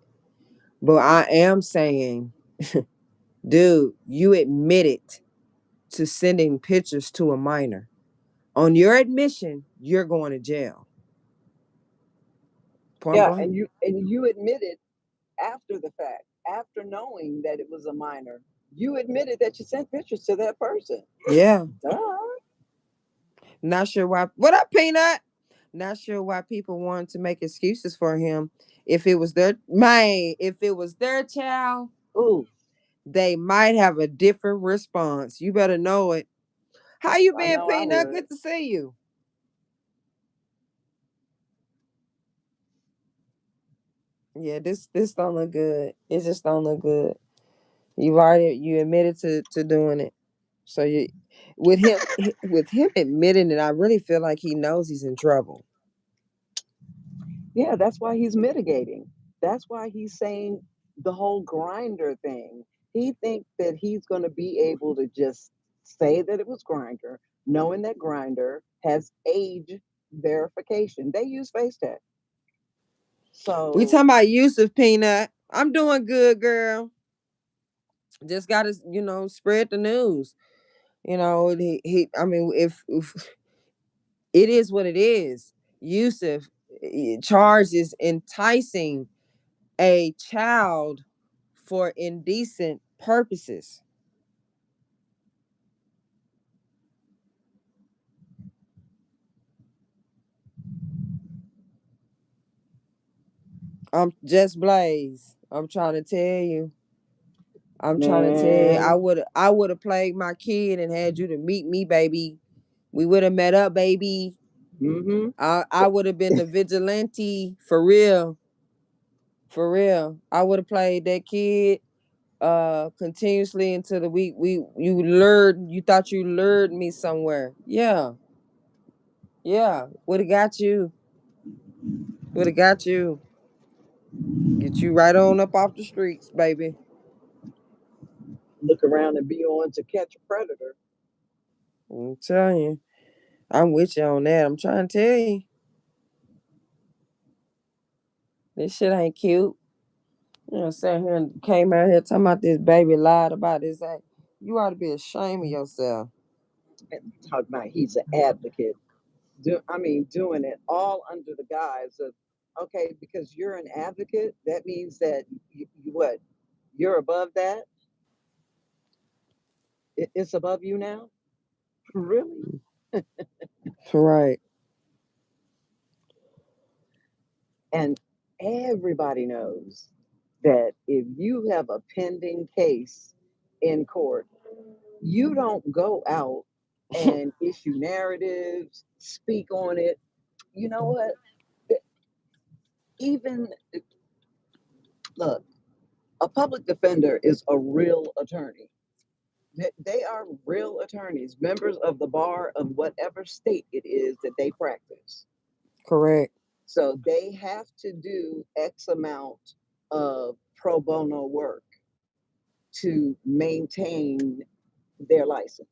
But I am saying, dude, you admitted to sending pictures to a minor. On your admission, you're going to jail. Point Yeah, blank. and you admitted after the fact, after knowing that it was a minor, you admitted that you sent pictures to that person. Yeah. Duh. Not sure why. What up, Peanut? Not sure why people wanted to make excuses for him. If it was their child, Ooh, they might have a different response. You better know it. How you I been, know I Peanut? would. Good to see you. Yeah, this don't look good. It just don't look good. You admitted to doing it. So you with him admitting it, I really feel like he knows he's in trouble. Yeah, that's why he's mitigating. That's why he's saying the whole Grinder thing. He thinks that he's going to be able to just say that it was Grinder, knowing that Grinder has age verification. They use face tag. We So, talking about Yusuf, Peanut. I'm doing good, girl. Just gotta, spread the news. I mean, if it is what it is, Yusuf charged is enticing a child for indecent purposes. I'm just Blaze. I'm trying to tell you. I'm trying to tell you. I man, would I would have played my kid and had you to meet me, baby. We would have met up, baby. mm-hmm. I would have been the vigilante for real. For real. I would have played that kid. continuously until the week you thought you lured me somewhere. Yeah. Yeah. Would have got you. Get you right on up off the streets, baby. Look around and be on to catch a predator. I'm telling you. I'm with you on that. I'm trying to tell you. This shit ain't cute. You know, sitting here and came out here talking about this baby lied about this. Hey, you ought to be ashamed of yourself. And talk about he's an advocate. Doing it all under the guise of, okay, because you're an advocate, that means that you what? You're above that. It's above you now. Really? Right. And everybody knows that if you have a pending case in court, you don't go out and issue narratives, speak on it. You know what? Even look, a public defender is a real attorney. They are real attorneys, members of the bar of whatever state it is that they practice. Correct. So they have to do X amount of pro bono work to maintain their license.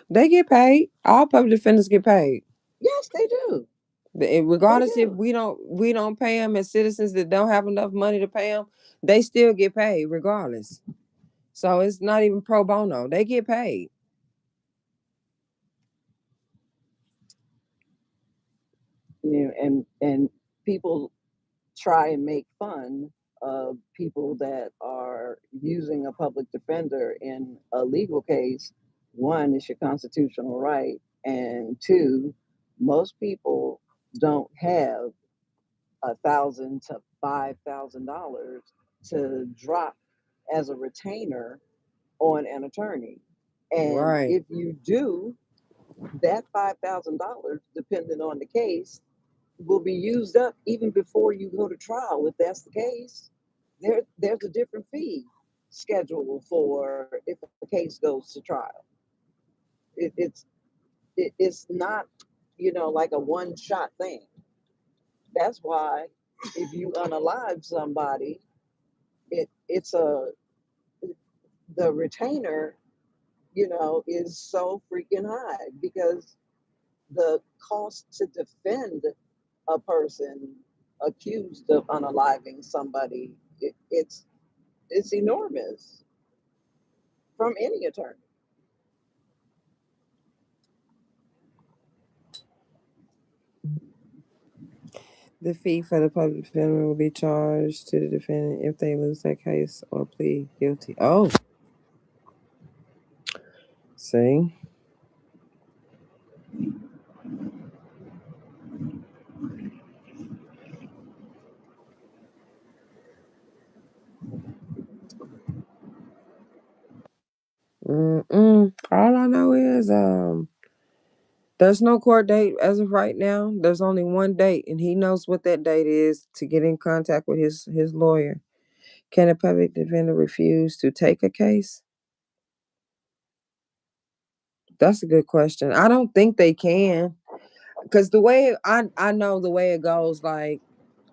They get paid. All public defenders get paid. Yes, they do. They Regardless if do. we don't pay them as citizens that don't have enough money to pay them, they still get paid regardless. So it's not even pro bono. They get paid. And people try and make fun of people that are using a public defender in a legal case. One, is your constitutional right, and two, most people don't have $1,000 to $5,000 to drop as a retainer on an attorney. And Right. if you do, that $5,000, depending on the case, will be used up even before you go to trial. If that's the case, there's a different fee schedule for if a case goes to trial. It's not, like a one shot thing. That's why if you unalive somebody, it's a the retainer, is so freaking high because the cost to defend a person accused of unaliving somebody, it's enormous from any attorney. The fee for the public defender will be charged to the defendant if they lose their case or plead guilty. Oh, see? Mm-mm. All I know is there's no court date as of right now. There's only one date, and he knows what that date is to get in contact with his lawyer. Can a public defender refuse to take a case? That's a good question. I don't think they can, because the way I know the way it goes, like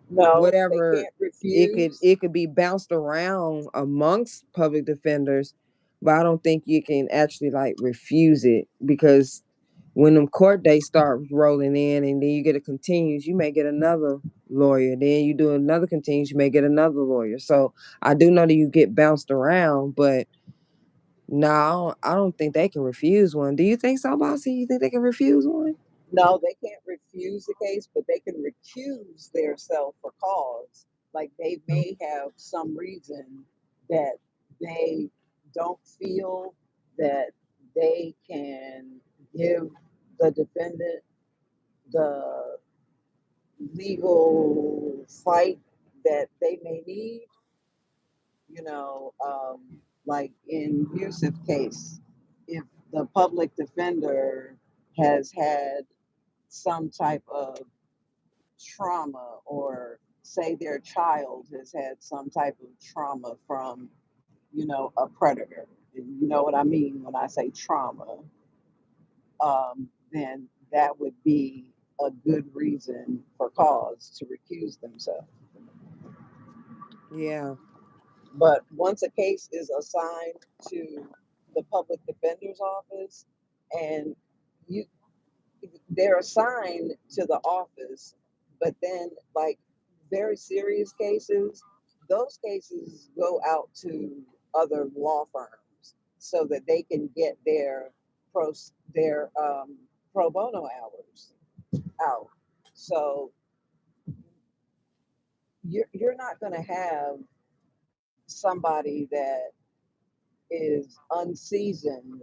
No, they whatever can't it could refuse. it could be bounced around amongst public defenders, but I don't think you can actually like refuse it because when them court dates start rolling in and then you get a continues, you may get another lawyer. Then you do another continues, you may get another lawyer. So I do know that you get bounced around, but no, I don't think they can refuse one. Do you think so, Bossy? You think they can refuse one? No, they can't refuse the case, but they can recuse theirself for cause. Like they may have some reason that they don't feel that they can give the defendant the legal fight that they may need. You know, like in Yusuf case, if the public defender has had some type of trauma, or say their child has had some type of trauma from a predator, and you know what I mean when I say trauma, then that would be a good reason for cause to recuse themselves. Yeah. But once a case is assigned to the public defender's office, and you they're assigned to the office, but then like very serious cases, those cases go out to other law firms so that they can get pro their pro bono hours out. So you're not going to have somebody that is unseasoned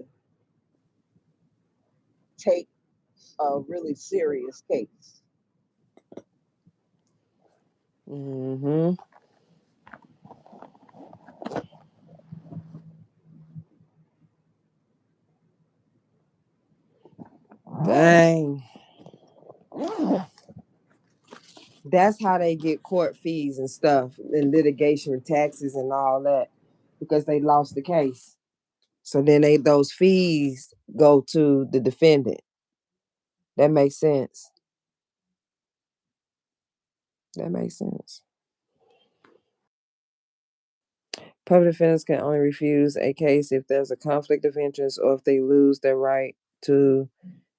take a really serious case. Mm-hmm. Dang. That's how they get court fees and stuff and litigation taxes and all that because they lost the case. So then those fees go to the defendant. That makes sense. That makes sense. Public defenders can only refuse a case if there's a conflict of interest or if they lose their right to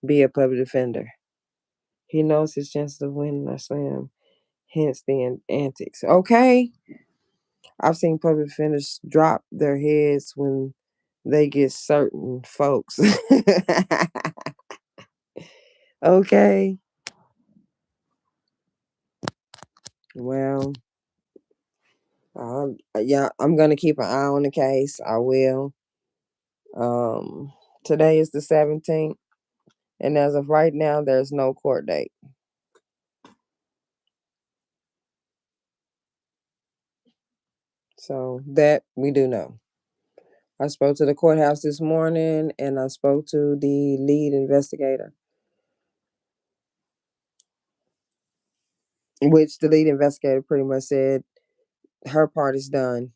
be a public defender. He knows his chances of winning are slim, hence the antics. Okay. I've seen public defenders drop their heads when they get certain folks. Okay. Well, yeah, I'm gonna keep an eye on the case. I will. Um, Today is the 17th, and as of right now, there's no court date. So that we do know. I spoke to the courthouse this morning, and I spoke to the lead investigator, which the lead investigator pretty much said her part is done.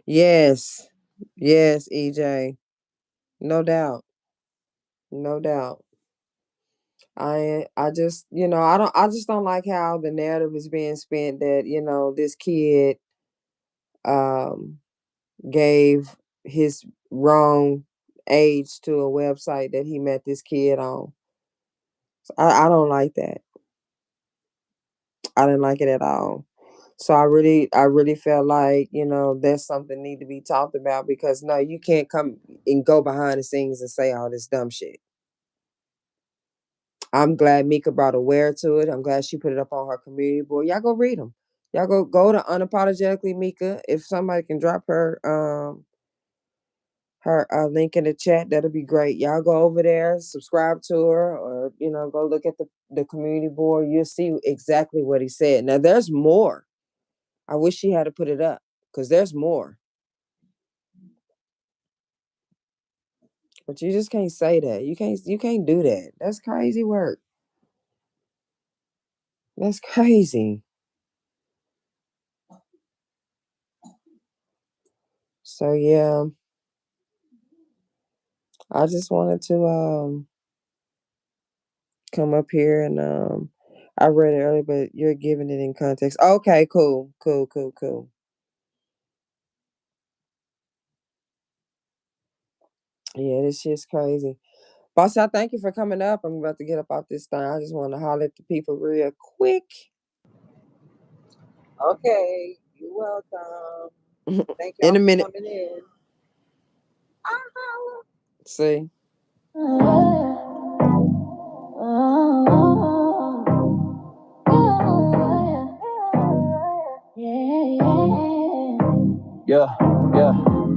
Yes, yes, EJ, no doubt, no doubt. I just I just don't like how the narrative is being spent that this kid um gave his wrong age to a website that he met this kid on. So I don't like that. I didn't like it at all. So I really felt like that's something need to be talked about because no, you can't come and go behind the scenes and say all this dumb shit. I'm glad Mika brought aware to it. I'm glad she put it up on her community board. Y'all go read them. Y'all go to unapologetically Mika. If somebody can drop her link in the chat, that'll be great. Y'all go over there, subscribe to her, or go look at the community board. You'll see exactly what he said. Now there's more. I wish she had to put it up because there's more. But you just can't say that. You can't do that. That's crazy work. That's crazy. So yeah, I just wanted to come up here and I read it earlier, but you're giving it in context. Okay, cool, cool, cool, cool. Yeah, this shit's crazy. Boss, I thank you for coming up. I'm about to get up out this thing. I just want to holler at the people real quick. Okay, you're welcome. Thank In y'all a for minute. coming in. See. Yeah, yeah.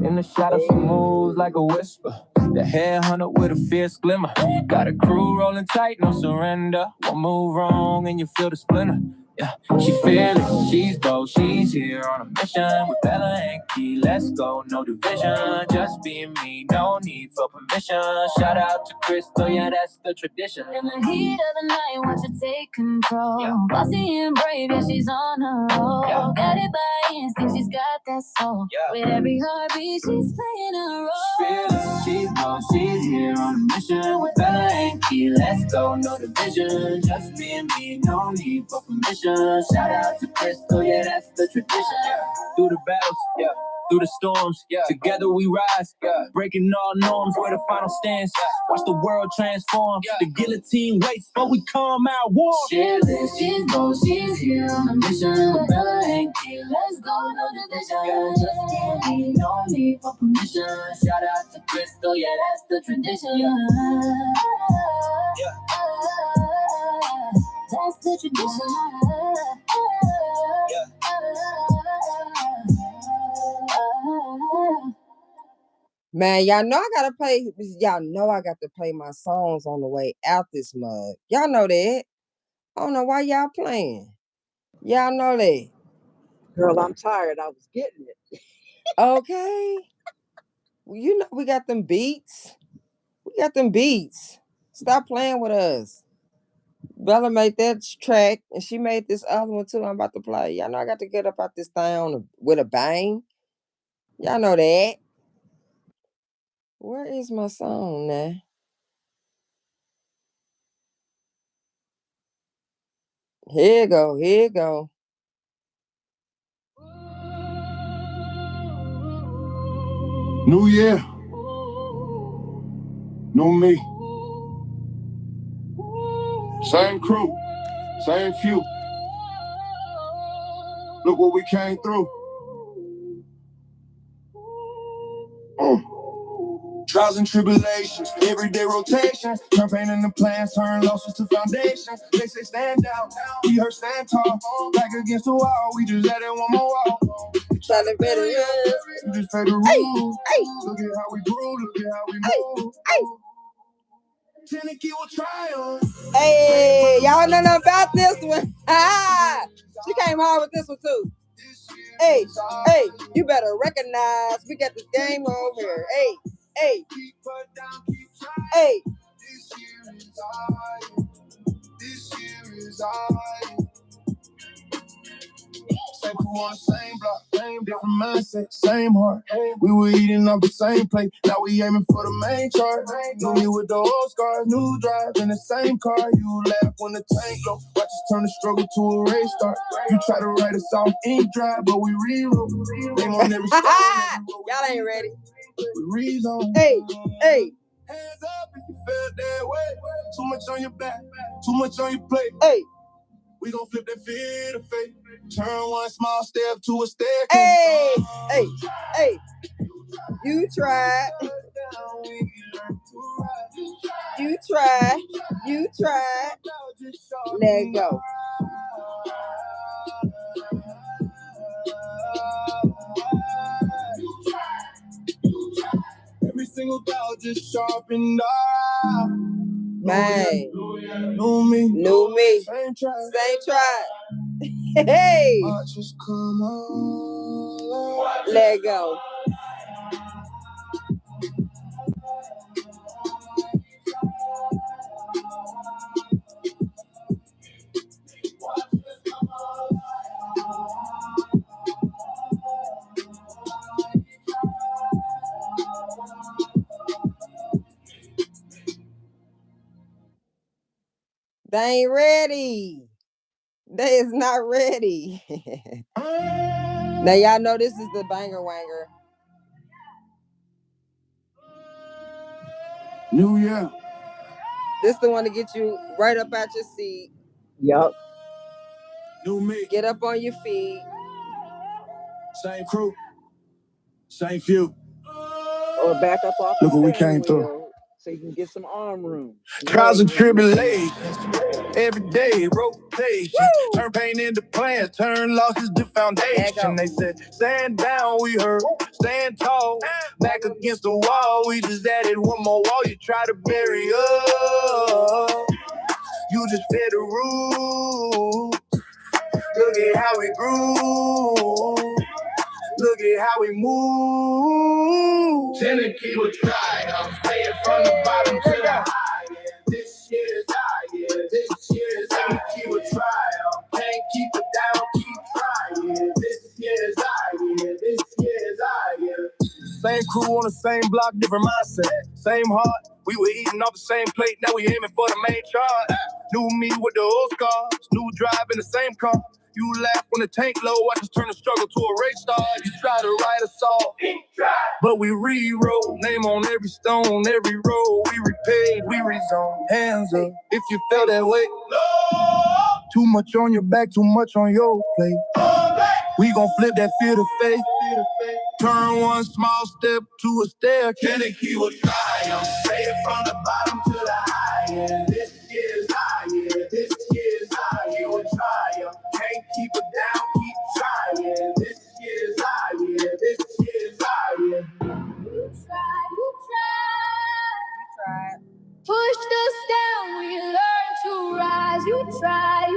In the shadow, she moves like a whisper. The headhunter with a fierce glimmer. Got a crew rolling tight, no surrender. One move wrong and you feel the splinter. Yeah, she fearless, she's bold, she's here on a mission with Bella and Key. Let's go, no division, just being me, no need for permission. Shout out to Crystal, yeah, that's the tradition. In the heat of the night, watch her take control. Yeah. Bossy and brave, yeah, she's on her roll. Yeah. Got it by instinct, she's got that soul. Yeah. With every heartbeat, she's playing a role. She's fearless, she's bold, she's here on a mission with Bella and Key. Let's go, no division, just being me, no need for permission. Shout out to Crystal, yeah, that's the tradition. Yeah. Through the battles, yeah, through the storms, yeah, together we rise, yeah, breaking all norms, we're the final stance. Watch the world transform, yeah. The guillotine waits, but we come out warm. Fearless, she's bold, she's here on a mission with Bella and Key. Let's go, no division, just can't be, no need for permission. Shout out to Crystal, yeah, that's the tradition. Yeah. That's the tradition. Man, y'all know I got to play my songs on the way out this mug. Y'all know that. I don't know why y'all playing. Y'all know that. Girl, I'm tired. I was getting it. Okay. Well, you know we got them beats. Stop playing with us. Bella made that track, and she made this other one too. I'm about to play. Y'all know I got to get up out this thing with a bang. Y'all know that. Where is my song now? Here you go. New year, new me. Same crew, same few. Look what we came through. Trials and tribulations, everyday rotation. Turn pain into plans, turn losses to foundations. They say stand down, we heard stand tall. Back against the wall, we just added one more wall. Celebrate it. We just fed the rules. Look at how we grew, look at how we move. Tennessee will triumph. Hey, y'all know nothing about this one. She came hard with this one too. Hey, you better recognize we got this game over here. Hey. This year is ours. Same crew on the same block, same different mindset, same heart. We were eating off the same plate, now we aiming for the main chart. Knew me with the old scars, new drive in the same car. You laugh when the tank go, watch us turn the struggle to a race start. You try to write us off ink dry, but we rewrote. Name on every story. Y'all ain't ready. We rezone. Hey. Hands up if you felt that way. Too much on your back, too much on your plate. Hey. We gon' flip that fear to faith. Turn one small step to a staircase. Hey. You tried. Let it go. Every single doubt just sharpened up. Man. Knew me. Same try. Hey. Just come on. Let go. They ain't ready. They is not ready. Now y'all know this is the banger wanger. New year. This the one to get you right up out your seat. Yup. New me. Get up on your feet. Same crew. Same few. Or back up off Look the what we steering came through. wheel so you can get some arm room. Trials and tribulations, every day rotation. Woo! Turn pain into plans, turn losses to foundation. They said, stand down, we heard, stand tall. Back against the wall, we just added one more wall. You try to bury us, you just fed the rules. Look at how we grew. Look at how we move. Tennessee will try. I'm staying from the bottom to the high. Yeah, this year's high. Yeah, this year's Tennessee will try. Can't keep it down, keep trying. Yeah, this year's high. Yeah, this year's high. Yeah. Same crew on the same block, different mindset. Same heart. We were eating off the same plate. Now we aiming for the main charge. New me with the old scars. New drive in the same car. You laugh when the tank low, I just turn the struggle to a race star. You try to write us off, but we rewrote. Name on every stone, every road. We repaid, we rezoned. Hands up if you feel that way. Too much on your back, too much on your plate. We gon' flip that fear to faith. Turn one small step to a staircase. Tennessee will try. I'm saying from the bottom to the high. Yeah, this year's high. Yeah, this year's high. You will try. Can't keep it down, keep trying. Yeah, this year's high. Yeah, this year's high. Yeah. You tried. Pushed us down, we learned to rise. You tried.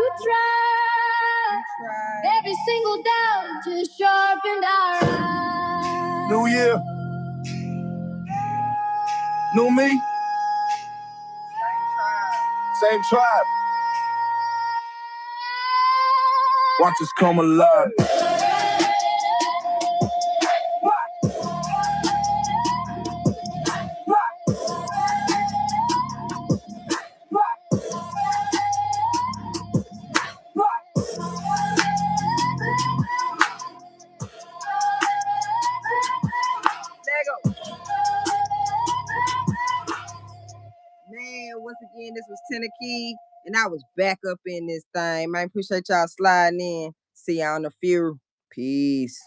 Every single down just sharpened our eyes. New year, new me, same tribe. Watch us come alive. Man, once again, this was Tennessee, and I was back up in this thing. Man, appreciate y'all sliding in. See y'all in a few. Peace.